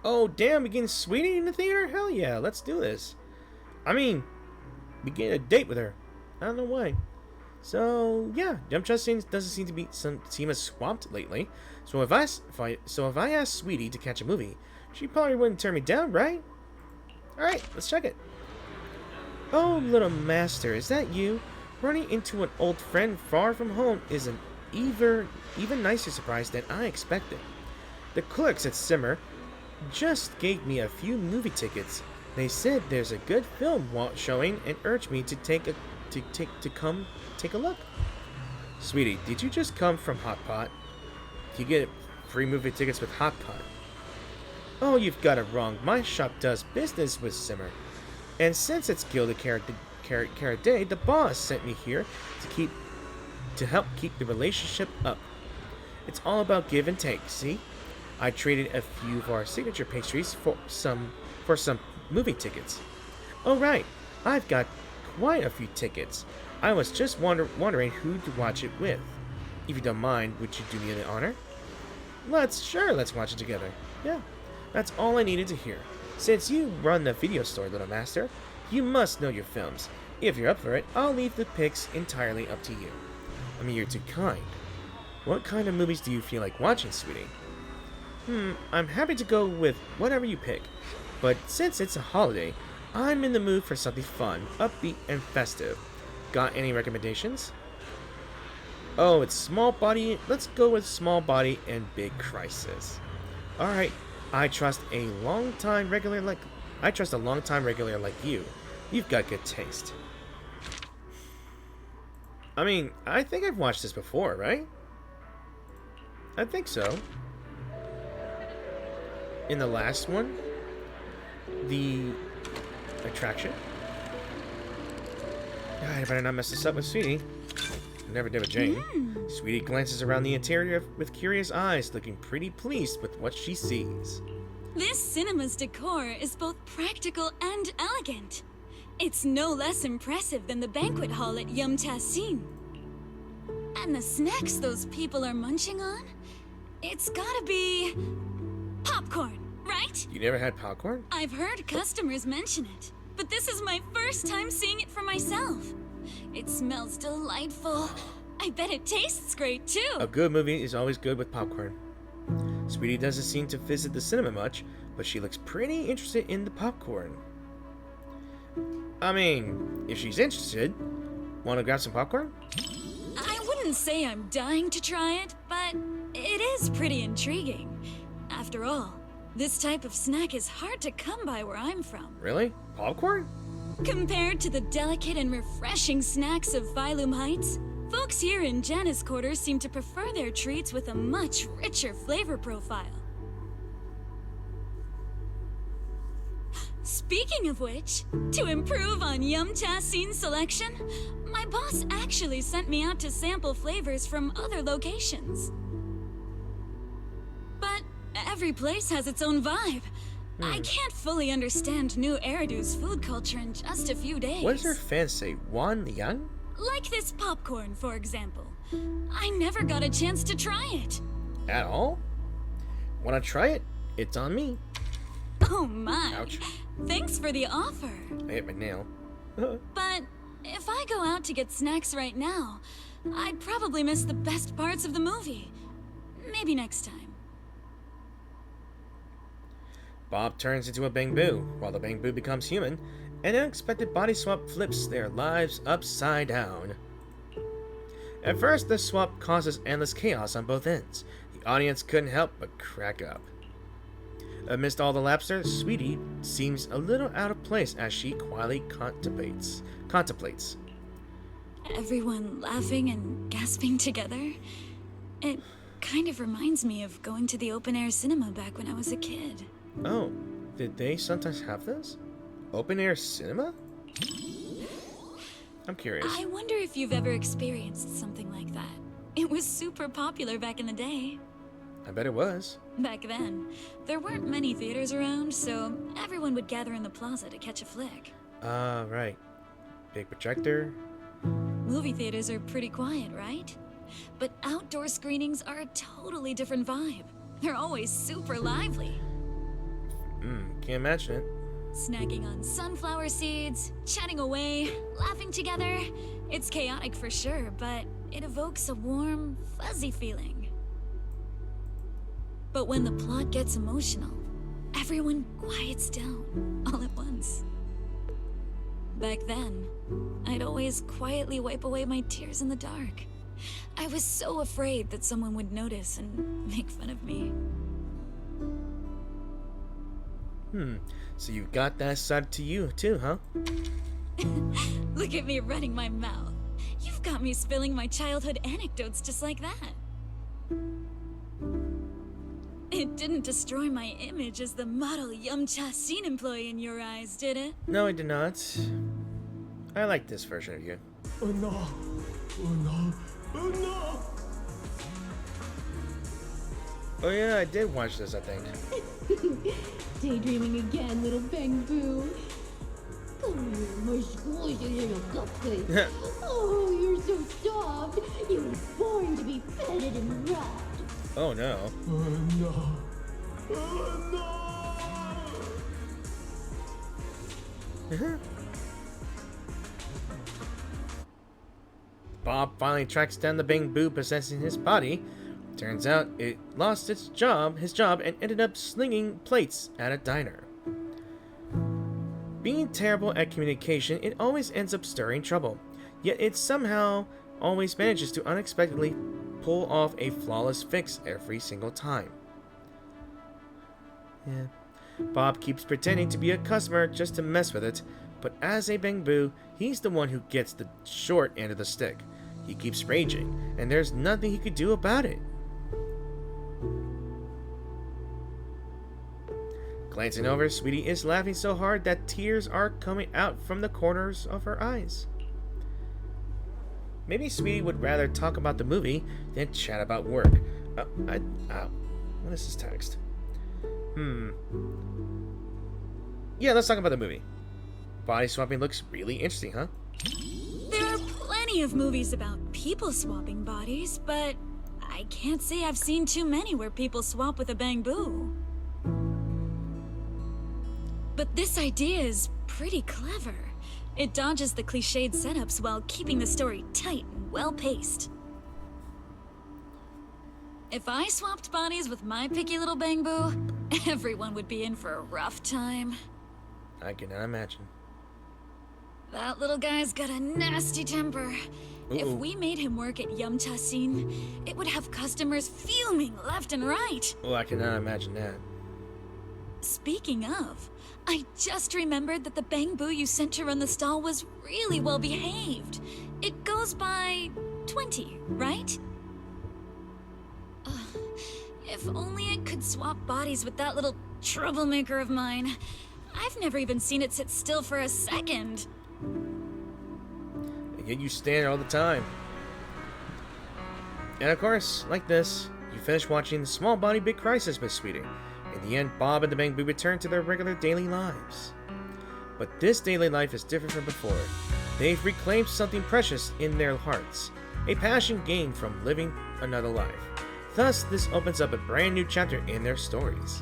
[SPEAKER 1] Oh, damn, we getting Sweetie in the theater? Hell yeah, let's do this. I mean, we getting a date with her. I don't know why. So, yeah, Nyamchasin doesn't seem to be seem as swamped lately. So if I asked Sweetie to catch a movie, she probably wouldn't turn me down, right? Alright, let's check it. Oh, little master, is that you? Running into an old friend far from home is an even nicer surprise than I expected. The clerks at Simmer just gave me a few movie tickets. They said there's a good film showing and urged me to come take a look. Sweetie, did you just come from Hot Pot? You get free movie tickets with Hot Pot. Oh, you've got it wrong. My shop does business with Simmer. And since it's Gilded Carrot Day, the boss sent me here to help keep the relationship up. It's all about give and take, see? I traded a few of our signature pastries for some movie tickets. Oh right, I've got quite a few tickets. I was just wondering who to watch it with. If you don't mind, would you do me the honor? Let's watch it together. Yeah. That's all I needed to hear. Since you run the video store, little master, you must know your films. If you're up for it, I'll leave the picks entirely up to you. I mean, you're too kind. What kind of movies do you feel like watching, sweetie? I'm happy to go with whatever you pick. But since it's a holiday, I'm in the mood for something fun, upbeat, and festive. Got any recommendations? Oh, it's small body. Let's go with small body and big crisis. Alright, I trust a long-time regular like you. You've got good taste. I mean, I think I've watched this before, right? I think so. In the last one, the attraction. I better not mess this up with Sweetie. I never did with Jane. Sweetie glances around the interior with curious eyes, looking pretty pleased with what she sees.
[SPEAKER 17] This cinema's decor is both practical and elegant. It's no less impressive than the banquet hall at Yum Tassin. And the snacks those people are munching on? It's gotta be popcorn, right?
[SPEAKER 1] You never had popcorn?
[SPEAKER 17] I've heard customers mention it, but this is my first time seeing it for myself. It smells delightful. I bet it tastes great too.
[SPEAKER 1] A good movie is always good with popcorn. Sweetie doesn't seem to visit the cinema much, but she looks pretty interested in the popcorn. I mean, if she's interested, want to grab some popcorn?
[SPEAKER 17] I wouldn't say I'm dying to try it, but it is pretty intriguing. After all, this type of snack is hard to come by where I'm from.
[SPEAKER 1] Really? Popcorn?
[SPEAKER 17] Compared to the delicate and refreshing snacks of Phylum Heights, folks here in Janus Quarter seem to prefer their treats with a much richer flavor profile. Speaking of which, to improve on Yum Tassin's selection, my boss actually sent me out to sample flavors from other locations. But every place has its own vibe. I can't fully understand New Eridu's food culture in just a few days.
[SPEAKER 1] What does her fans say? Wan Liang?
[SPEAKER 17] Like this popcorn, for example. I never got a chance to try it.
[SPEAKER 1] At all? Wanna try it? It's on me.
[SPEAKER 17] Oh my.
[SPEAKER 1] Ouch.
[SPEAKER 17] Thanks for the offer.
[SPEAKER 1] I hit my nail.
[SPEAKER 17] But if I go out to get snacks right now, I'd probably miss the best parts of the movie. Maybe next time.
[SPEAKER 1] Bob turns into a Bang-Boo, while the Bang-Boo becomes human. An unexpected body swap flips their lives upside down. At first, the swap causes endless chaos on both ends. The audience couldn't help but crack up. Amidst all the laughter, Sweetie seems a little out of place as she quietly contemplates.
[SPEAKER 17] Everyone laughing and gasping together? It kind of reminds me of going to the open-air cinema back when I was a kid.
[SPEAKER 1] Oh, did they sometimes have this? Open-air cinema? I'm curious.
[SPEAKER 17] I wonder if you've ever experienced something like that. It was super popular back in the day.
[SPEAKER 1] I bet it was.
[SPEAKER 17] Back then, there weren't many theaters around, so everyone would gather in the plaza to catch a flick.
[SPEAKER 1] Right. Big projector.
[SPEAKER 17] Movie theaters are pretty quiet, right? But outdoor screenings are a totally different vibe. They're always super lively.
[SPEAKER 1] Can't imagine it.
[SPEAKER 17] Snacking on sunflower seeds, chatting away, laughing together. It's chaotic for sure, but it evokes a warm, fuzzy feeling. But when the plot gets emotional, everyone quiets down all at once. Back then, I'd always quietly wipe away my tears in the dark. I was so afraid that someone would notice and make fun of me.
[SPEAKER 1] So you've got that side to you too, huh?
[SPEAKER 17] Look at me running my mouth. You've got me spilling my childhood anecdotes just like that. It didn't destroy my image as the model Yum Tassin employee in your eyes, did it?
[SPEAKER 1] No, it did not. I like this version of you.
[SPEAKER 15] Oh no! Oh no! Oh no!
[SPEAKER 1] Oh yeah, I did watch this, I think.
[SPEAKER 4] Daydreaming again, little Bang-Boo. Come here, my squishy little cupcake. Oh, you're so soft. You were born to be petted and rubbed.
[SPEAKER 1] Oh no.
[SPEAKER 15] Oh no. Oh no.
[SPEAKER 1] Bob finally tracks down the Bang Boo possessing his body. Turns out it lost his job, and ended up slinging plates at a diner. Being terrible at communication, it always ends up stirring trouble. Yet it somehow always manages to unexpectedly pull off a flawless fix every single time. Yeah. Bob keeps pretending to be a customer just to mess with it, but as a Bang Boo, he's the one who gets the short end of the stick. He keeps raging, and there's nothing he could do about it. Glancing over, Sweetie is laughing so hard that tears are coming out from the corners of her eyes. Maybe Sweetie would rather talk about the movie than chat about work. What is this text? Yeah, let's talk about the movie. Body swapping looks really interesting, huh?
[SPEAKER 17] There are plenty of movies about people swapping bodies, but I can't say I've seen too many where people swap with a Bang Boo. But this idea is pretty clever. It dodges the cliched setups while keeping the story tight and well-paced. If I swapped bodies with my picky little Bang Boo, everyone would be in for a rough time.
[SPEAKER 1] I cannot imagine.
[SPEAKER 17] That little guy's got a nasty temper.
[SPEAKER 1] Ooh.
[SPEAKER 17] If we made him work at Yum Tassin, it would have customers fuming left and right.
[SPEAKER 1] Well, I cannot imagine that.
[SPEAKER 17] Speaking of, I just remembered that the Bang Boo you sent to run the stall was really well behaved. It goes by 20, right? If only it could swap bodies with that little troublemaker of mine. I've never even seen it sit still for a second.
[SPEAKER 1] And yet you stand there all the time. And of course, like this, you finish watching Small Body Big Crisis with Sweetie. In the end, Bob and the Bang Boo return to their regular daily lives. But this daily life is different from before. They've reclaimed something precious in their hearts, a passion gained from living another life. Thus, this opens up a brand new chapter in their stories.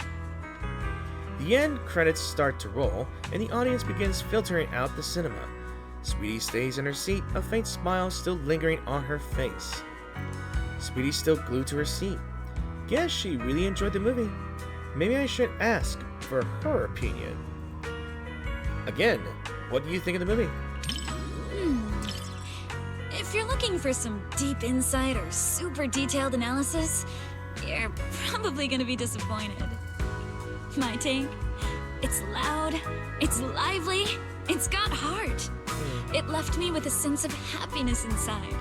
[SPEAKER 1] The end credits start to roll, and the audience begins filtering out the cinema. Sweetie stays in her seat, a faint smile still lingering on her face. Sweetie's still glued to her seat. Guess she really enjoyed the movie. Maybe I should ask for her opinion. Again, what do you think of the movie?
[SPEAKER 17] If you're looking for some deep insight or super detailed analysis, you're probably gonna be disappointed. My take? It's loud, it's lively, it's got heart. It left me with a sense of happiness inside.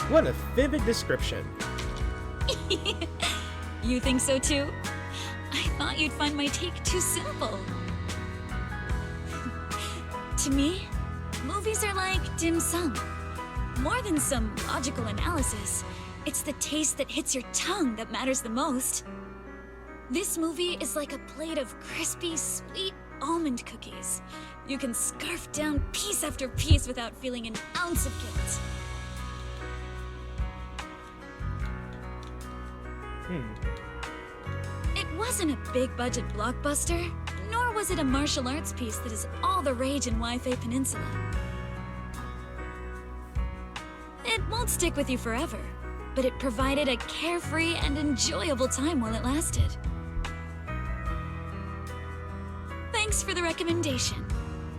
[SPEAKER 1] What a vivid description.
[SPEAKER 17] You think so too? I thought you'd find my take too simple. To me, movies are like dim sum. More than some logical analysis, it's the taste that hits your tongue that matters the most. This movie is like a plate of crispy, sweet almond cookies. You can scarf down piece after piece without feeling an ounce of guilt. It wasn't a big-budget blockbuster, nor was it a martial arts piece that is all the rage in Wi-Fi Peninsula. It won't stick with you forever, but it provided a carefree and enjoyable time while it lasted. Thanks for the recommendation.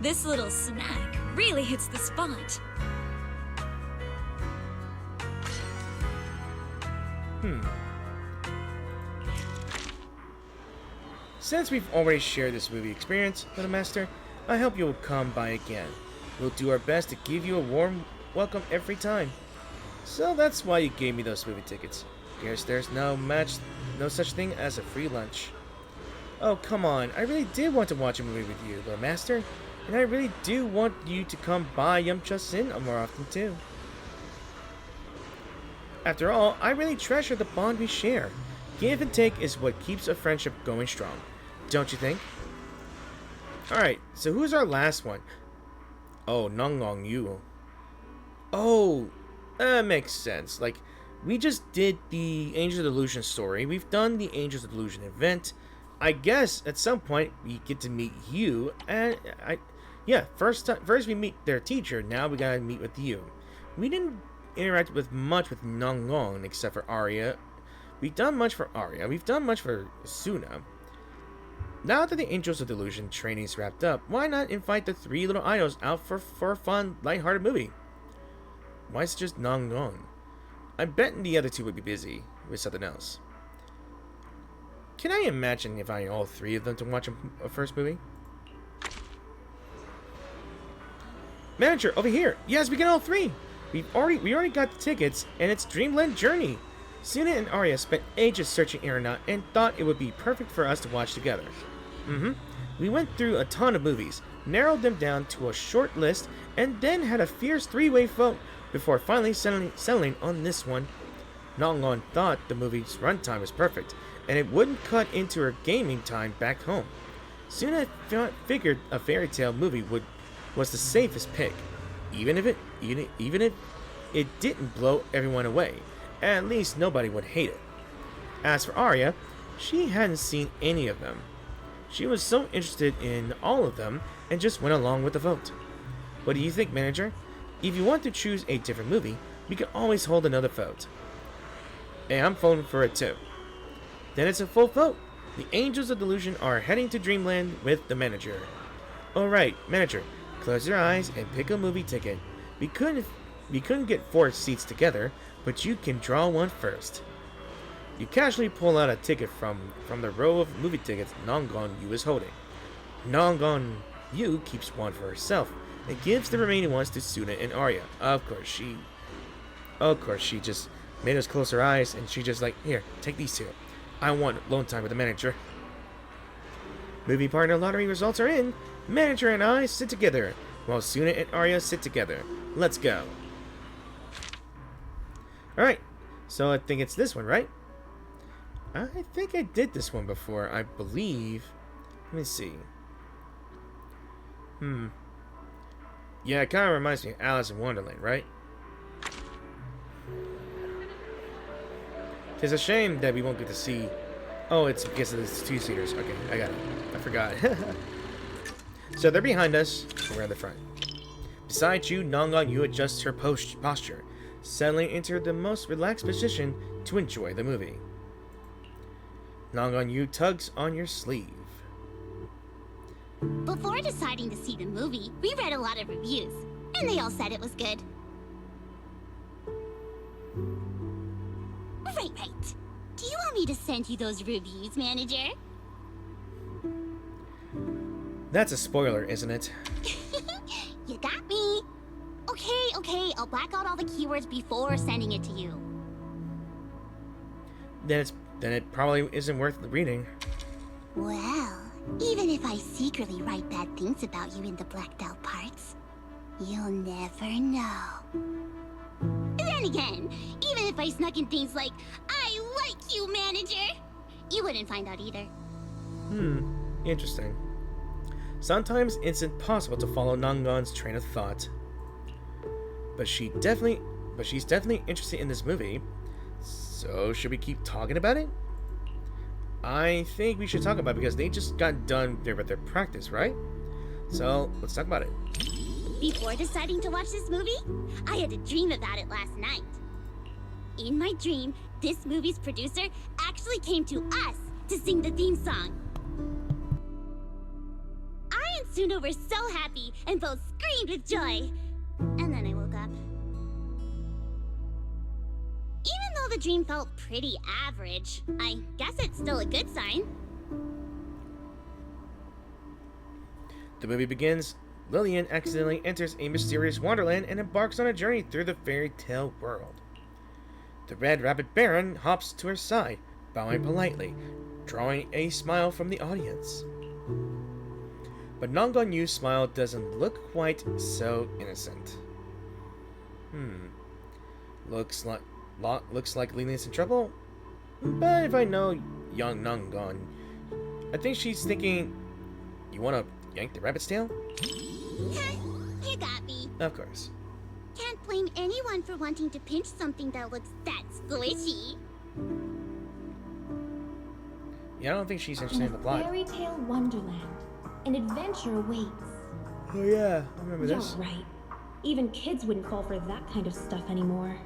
[SPEAKER 17] This little snack really hits the spot.
[SPEAKER 1] Since we've already shared this movie experience, Little Master, I hope you'll come by again. We'll do our best to give you a warm welcome every time. So that's why you gave me those movie tickets. Guess there's no such thing as a free lunch. Oh, come on. I really did want to watch a movie with you, Little Master. And I really do want you to come by Yum Tassin more often, too. After all, I really treasure the bond we share. Give and take is what keeps a friendship going strong. Don't you think? Alright, so who's our last one? Oh, Nonglong Yu. Oh, that makes sense. Like, we just did the Angels of Delusion story. We've done the Angels of Delusion event. I guess at some point we get to meet you, and first we meet their teacher. Now we gotta meet with you. We didn't interact much with Nongon except for Arya. We've done much for Arya. We've done much for Suna. Now that the Angels of Delusion training's wrapped up, why not invite the three little idols out for a fun, lighthearted movie? Why is it just Nongon? I bet the other two would be busy with something else. Can I imagine inviting all three of them to watch a first movie? Manager, over here! Yes, we get all three! We already got the tickets, and it's Dreamland Journey! Suna and Arya spent ages searching Aeronaut and thought it would be perfect for us to watch together. We went through a ton of movies, narrowed them down to a short list, and then had a fierce three-way vote before finally settling on this one. Nongon thought the movie's runtime was perfect, and it wouldn't cut into her gaming time back home. Suna figured a fairy tale movie was the safest pick, even if it didn't blow everyone away. At least nobody would hate it. As for Arya, she hadn't seen any of them. She was so interested in all of them and just went along with the vote. What do you think, manager? If you want to choose a different movie, we can always hold another vote. Hey, I'm voting for it too. Then it's a full vote. The Angels of Delusion are heading to Dreamland with the manager. Alright, manager, close your eyes and pick a movie ticket. We couldn't get 4 seats together, but you can draw one first. You casually pull out a ticket from the row of movie tickets Nongon Yu is holding. Nongon Yu keeps one for herself and gives the remaining ones to Suna and Arya. Of course she just made us close her eyes, and she just like, here, take these two. I want alone time with the manager. Movie partner lottery results are in. Manager and I sit together, while Suna and Arya sit together. Let's go. Alright, so I think it's this one, right? I think I did this one before, I believe. Let me see. Yeah, it kind of reminds me of Alice in Wonderland, right? It's a shame that we won't get to see... Oh, it's because of the two-seaters. Okay, I got it. I forgot. So they're behind us, and we're in the front. Beside you, Nongon Yu adjusts her posture, settling into the most relaxed position to enjoy the movie. Nongon Yu tugs on your sleeve.
[SPEAKER 12] Before deciding to see the movie, we read a lot of reviews, and they all said it was good. Right. Do you want me to send you those reviews, manager?
[SPEAKER 1] That's a spoiler, isn't it?
[SPEAKER 12] You got me. Okay, I'll black out all the keywords before sending it to you.
[SPEAKER 1] Then it probably isn't worth reading.
[SPEAKER 12] Well, even if I secretly write bad things about you in the blacked out parts, you'll never know. Then again, even if I snuck in things like, I like you, manager, you wouldn't find out either.
[SPEAKER 1] Interesting. Sometimes it's impossible to follow Nongon's train of thought. But she's definitely interested in this movie. So should we keep talking about it? I think we should talk about it because they just got done there with their practice, right? So let's talk about it.
[SPEAKER 12] Before deciding to watch this movie, I had a dream about it last night. In my dream, this movie's producer actually came to us to sing the theme song. I and Suna were so happy and both screamed with joy. And then I woke up. Even though the dream felt pretty average, I guess it's still a good sign.
[SPEAKER 1] The movie begins. Lillian accidentally enters a mysterious wonderland and embarks on a journey through the fairy tale world. The Red Rabbit Baron hops to her side, bowing politely, drawing a smile from the audience. But Nongon Yu's smile doesn't look quite so innocent. Looks like Lillian's in trouble. But if I know young Nongon, I think she's thinking, you wanna yank the rabbit's tail?
[SPEAKER 12] You got me.
[SPEAKER 1] Of course.
[SPEAKER 12] Can't blame anyone for wanting to pinch something that looks that squishy.
[SPEAKER 1] Yeah, I don't think she's interested in the plot.
[SPEAKER 4] Fairy tale wonderland. An adventure awaits.
[SPEAKER 1] Oh yeah, I remember this.
[SPEAKER 4] You're right. Even kids wouldn't fall for that kind of stuff anymore.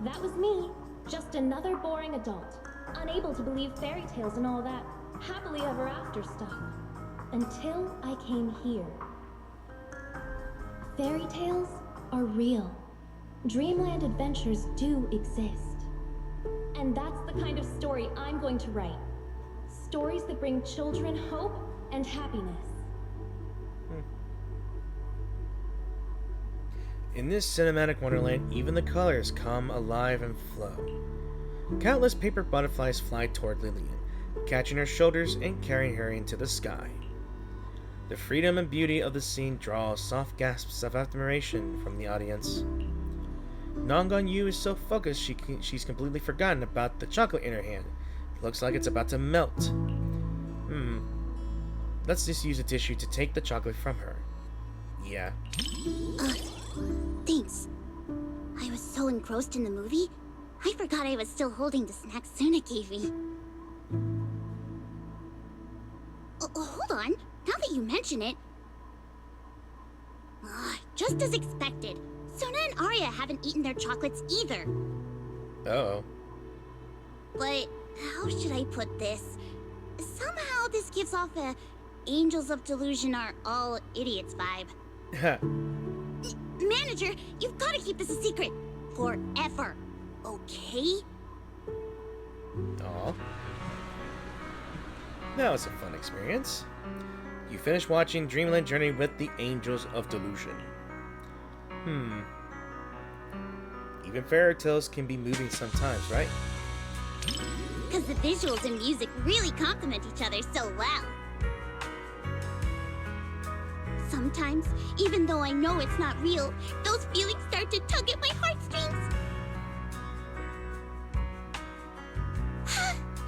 [SPEAKER 4] That was me. Just another boring adult. Unable to believe fairy tales and all that happily ever after stuff. Until I came here. Fairy tales are real. Dreamland adventures do exist. And that's the kind of story I'm going to write. Stories that bring children hope and happiness.
[SPEAKER 1] In this cinematic wonderland, even the colors come alive and flow. Countless paper butterflies fly toward Lillian, catching her shoulders and carrying her into the sky. The freedom and beauty of the scene draws soft gasps of admiration from the audience. Nongon Yu is so focused she's completely forgotten about the chocolate in her hand. It looks like it's about to melt. Let's just use a tissue to take the chocolate from her. Yeah.
[SPEAKER 12] Thanks. I was so engrossed in the movie, I forgot I was still holding the snack Suna gave me. Hold on. Now that you mention it... just as expected. Suna and Arya haven't eaten their chocolates either.
[SPEAKER 1] Uh-oh.
[SPEAKER 12] But how should I put this? Somehow this gives off a Angels of Delusion are all idiots vibe. Manager, you've got to keep this a secret. Forever. Okay?
[SPEAKER 1] Aw. That was a fun experience. You finished watching Dreamland Journey with the Angels of Delusion. Even fairy tales can be moving sometimes, right?
[SPEAKER 12] Because the visuals and music really complement each other so well. Sometimes, even though I know it's not real, those feelings start to tug at my heartstrings.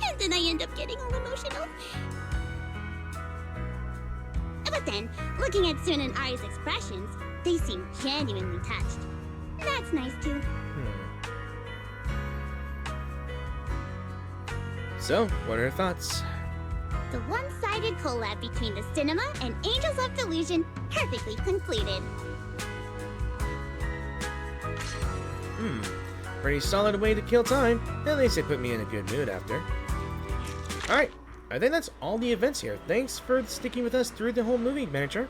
[SPEAKER 12] And then I end up getting all emotional. But then, looking at Suna and Arya's expressions, they seem genuinely touched. That's nice too.
[SPEAKER 1] So, what are your thoughts?
[SPEAKER 12] The one-sided collab between the cinema and Angels of Delusion perfectly concluded.
[SPEAKER 1] Pretty solid way to kill time. At least it put me in a good mood after. Alright, I think that's all the events here. Thanks for sticking with us through the whole movie, manager.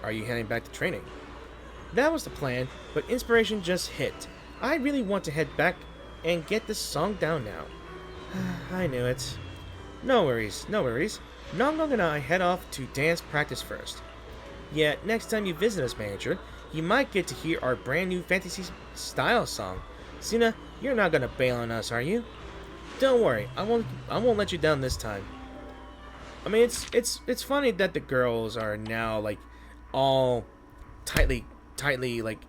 [SPEAKER 1] Are you heading back to training? That was the plan, but inspiration just hit. I really want to head back and get this song down now. I knew it. No worries, no worries. Nonggong and I head off to dance practice first. Yeah, next time you visit us, manager, you might get to hear our brand new fantasy style song. Suna, you're not gonna bail on us, are you? Don't worry, I won't let you down this time. I mean, it's funny that the girls are now like all tightly like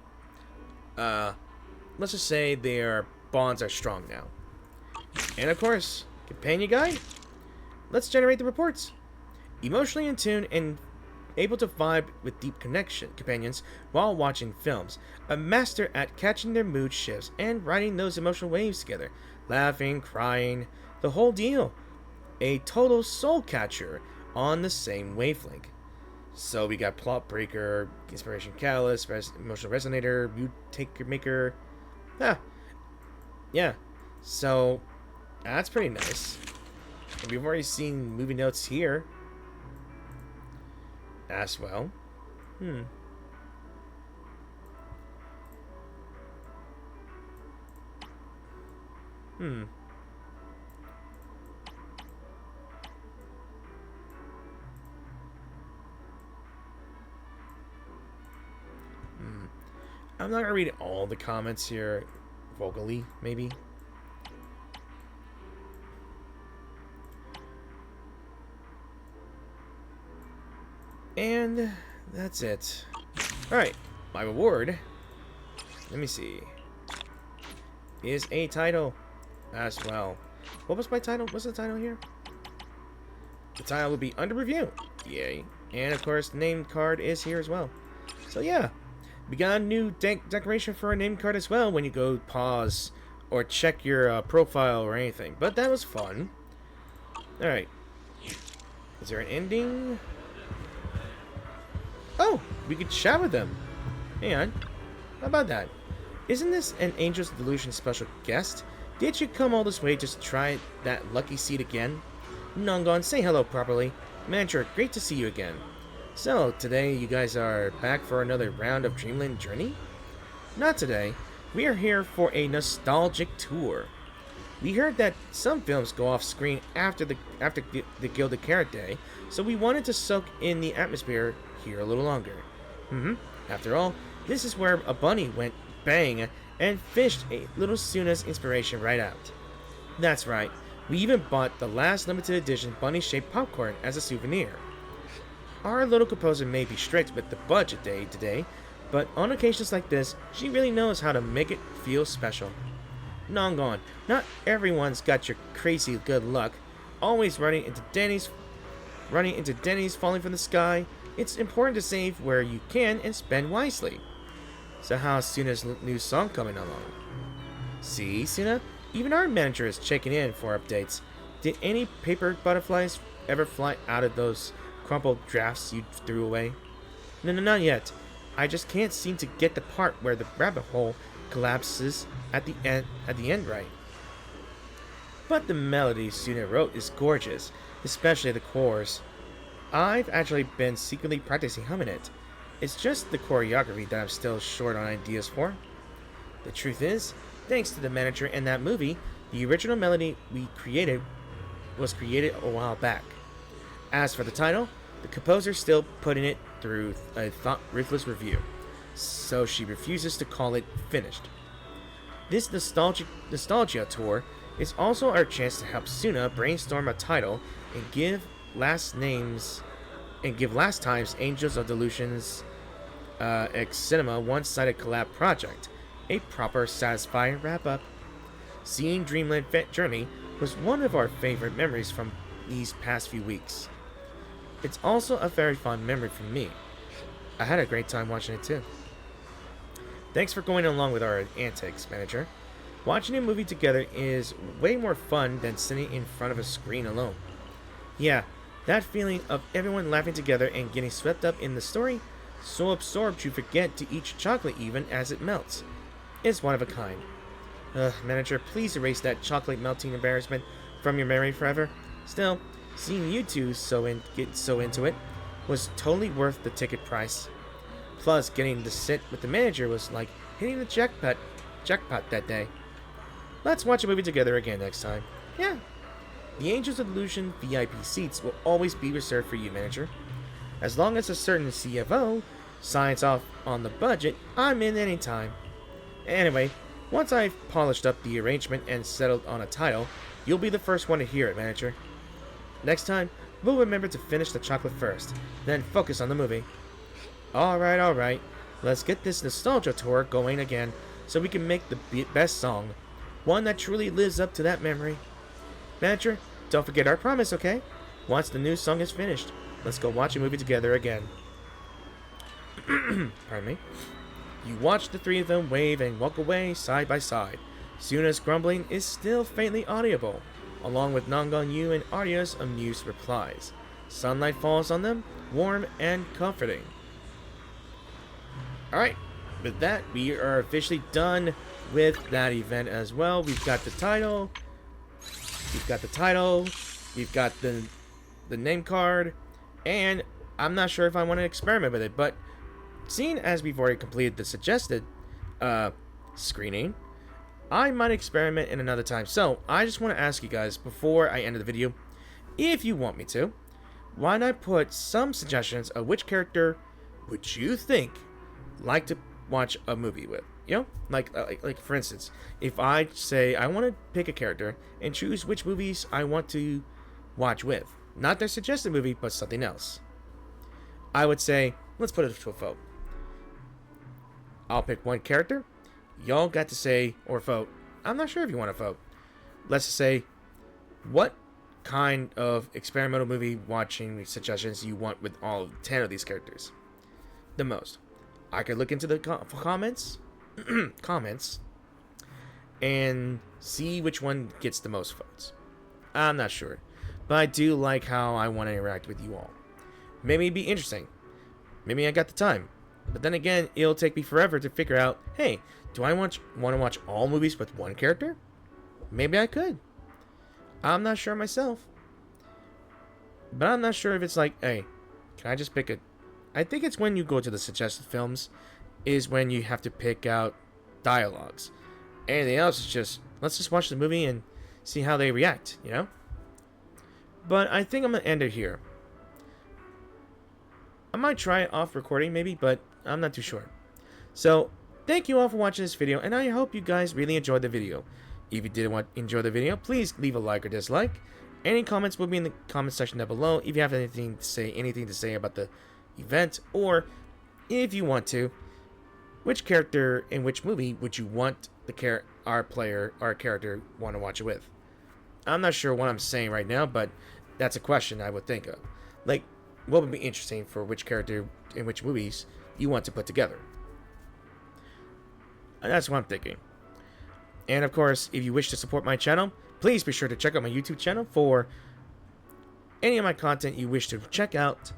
[SPEAKER 1] let's just say their bonds are strong now. And of course, companion guide. Let's generate the reports. Emotionally in tune and able to vibe with deep companions while watching films. A master at catching their mood shifts and riding those emotional waves together. Laughing, crying, the whole deal. A total soul catcher on the same wavelength. So we got plot breaker, inspiration catalyst, emotional resonator, mood taker maker. Yeah. So that's pretty nice. And we've already seen movie notes here as well. I'm not gonna read all the comments here vocally, maybe. And that's it. Alright, my reward, let me see, is a title as well. What was my title? What's the title here? The title will be under review. Yay. And of course, the name card is here as well. So yeah, we got a new decoration for our name card as well when you go pause or check your profile or anything. But that was fun. Alright. Is there an ending? Oh, we could chat with them. Hang on. How about that? Isn't this an Angel's Delusion special guest? Did you come all this way just to try that lucky seat again? Nongon, say hello properly. Manager, great to see you again. So, today you guys are back for another round of Dreamland Journey? Not today. We are here for a nostalgic tour. We heard that some films go off screen after the Gilded Carrot Day, so we wanted to soak in the atmosphere here a little longer. After all, this is where a bunny went bang and fished a little Suna's inspiration right out. That's right, we even bought the last limited edition bunny-shaped popcorn as a souvenir. Our little composer may be strict with the budget today, but on occasions like this, she really knows how to make it feel special. Nongon, not everyone's got your crazy good luck, always running into Denny's, falling from the sky. It's important to save where you can and spend wisely. So how's Suna's new song coming along? See, Suna? Even our manager is checking in for updates. Did any paper butterflies ever fly out of those crumpled drafts you threw away? No, not yet. I just can't seem to get the part where the rabbit hole collapses at the end right. But the melody Suna wrote is gorgeous, especially the chorus. I've actually been secretly practicing humming it. It's just the choreography that I'm still short on ideas for. The truth is, thanks to the manager and that movie, the original melody was created a while back. As for the title, the composer's still putting it through a ruthless review, so she refuses to call it finished. This nostalgia tour is also our chance to help Suna brainstorm a title and give last time's Angels of Delusion's X Cinema one-sided collab project a proper, satisfying wrap-up. Seeing Dreamland Journey was one of our favorite memories from these past few weeks. It's also a very fond memory for me. I had a great time watching it too. Thanks for going along with our antics, manager. Watching a movie together is way more fun than sitting in front of a screen alone. Yeah, that feeling of everyone laughing together and getting swept up in the story, so absorbed you forget to eat chocolate even as it melts, is one of a kind. Manager, please erase that chocolate melting embarrassment from your memory forever. Still, seeing you two get so into it was totally worth the ticket price. Plus, getting to sit with the manager was like hitting the jackpot that day. Let's watch a movie together again next time. Yeah. The Angels of Delusion VIP seats will always be reserved for you, manager. As long as a certain CFO signs off on the budget, I'm in anytime. Anyway, once I've polished up the arrangement and settled on a title, you'll be the first one to hear it, manager. Next time, we'll remember to finish the chocolate first, then focus on the movie. Alright. Let's get this nostalgia tour going again so we can make the best song. One that truly lives up to that memory. Manager, don't forget our promise, okay? Once the new song is finished, let's go watch a movie together again. Pardon me. You watch the three of them wave and walk away side by side. Suna's grumbling is still faintly audible, along with Nongon Yu and Arya's amused replies. Sunlight falls on them, warm and comforting. Alright, with that, we are officially done with that event as well. We've got the title, we've got the name card, and I'm not sure if I want to experiment with it, but seeing as we've already completed the suggested screening, I might experiment in another time. So, I just want to ask you guys, before I end the video, if you want me to, why not put some suggestions of which character would you think like to watch a movie with? You know, like for instance, if I say I want to pick a character and choose which movies I want to watch with, not their suggested movie, but something else, I would say, let's put it to a vote. I'll pick one character. Y'all got to say or vote. I'm not sure if you want to vote. Let's just say what kind of experimental movie watching suggestions you want with all 10 of these characters the most. I could look into the comments and see which one gets the most votes. I'm not sure, but I do like how I want to interact with you all. Maybe it'd be interesting. Maybe I got the time. But then again, it'll take me forever to figure out, hey, do I want to watch all movies with one character? Maybe I could. I'm not sure myself. But I'm not sure if it's like, hey, can I just pick a... I think it's when you go to the suggested films is when you have to pick out dialogues. Anything else is just, let's just watch the movie and see how they react, you know? But I think I'm going to end it here. I might try it off recording maybe, but I'm not too sure. So, thank you all for watching this video, and I hope you guys really enjoyed the video. If you did enjoy the video, please leave a like or dislike. Any comments will be in the comment section down below. If you have anything to say about the event, or if you want to, which character in which movie would you want our character want to watch it with? I'm not sure what I'm saying right now, but that's a question I would think of. Like, what would be interesting for which character in which movies you want to put together? And that's what I'm thinking. And of course, if you wish to support my channel, please be sure to check out my YouTube channel for any of my content you wish to check out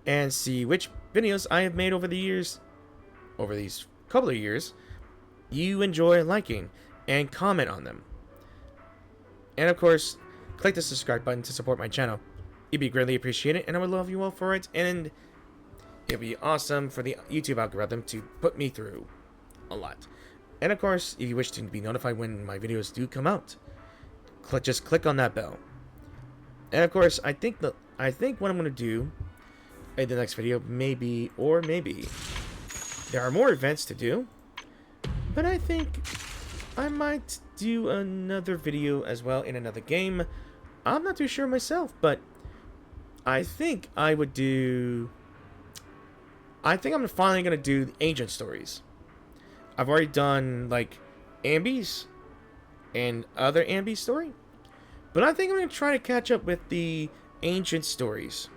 [SPEAKER 1] and see which videos I have made over the years, over these couple of years, you enjoy liking and comment on them. And of course, click the subscribe button to support my channel. It'd be greatly appreciated, and I would love you all for it, and it'd be awesome for the YouTube algorithm to put me through a lot. And of course, if you wish to be notified when my videos do come out, just click on that bell. And of course, I think what I'm gonna do in the next video, maybe there are more events to do, but I think I might do another video as well in another game. I'm not too sure myself, but I think I'm finally gonna do the ancient stories. I've already done like Ambi's and other Ambi story, but I think I'm gonna try to catch up with the ancient stories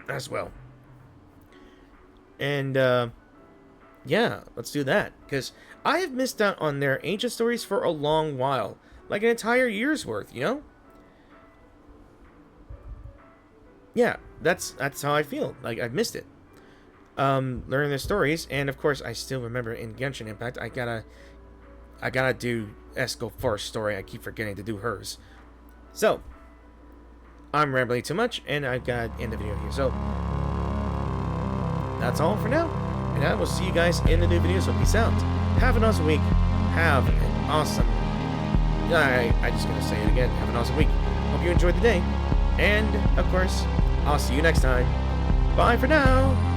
[SPEAKER 1] as well. And yeah, let's do that, because I have missed out on their ancient stories for a long while, like an entire year's worth, you know? Yeah, that's how I feel. Like, I've missed it. Learning their stories, and of course, I still remember in Genshin Impact, I gotta do Esco first story. I keep forgetting to do hers. So, I'm rambling too much, and I gotta end the video here. So, that's all for now, and I will see you guys in the new video. So, peace out. Have an awesome week. Have an awesome... I just gonna say it again. Have an awesome week. Hope you enjoyed the day. And, of course, I'll see you next time. Bye for now.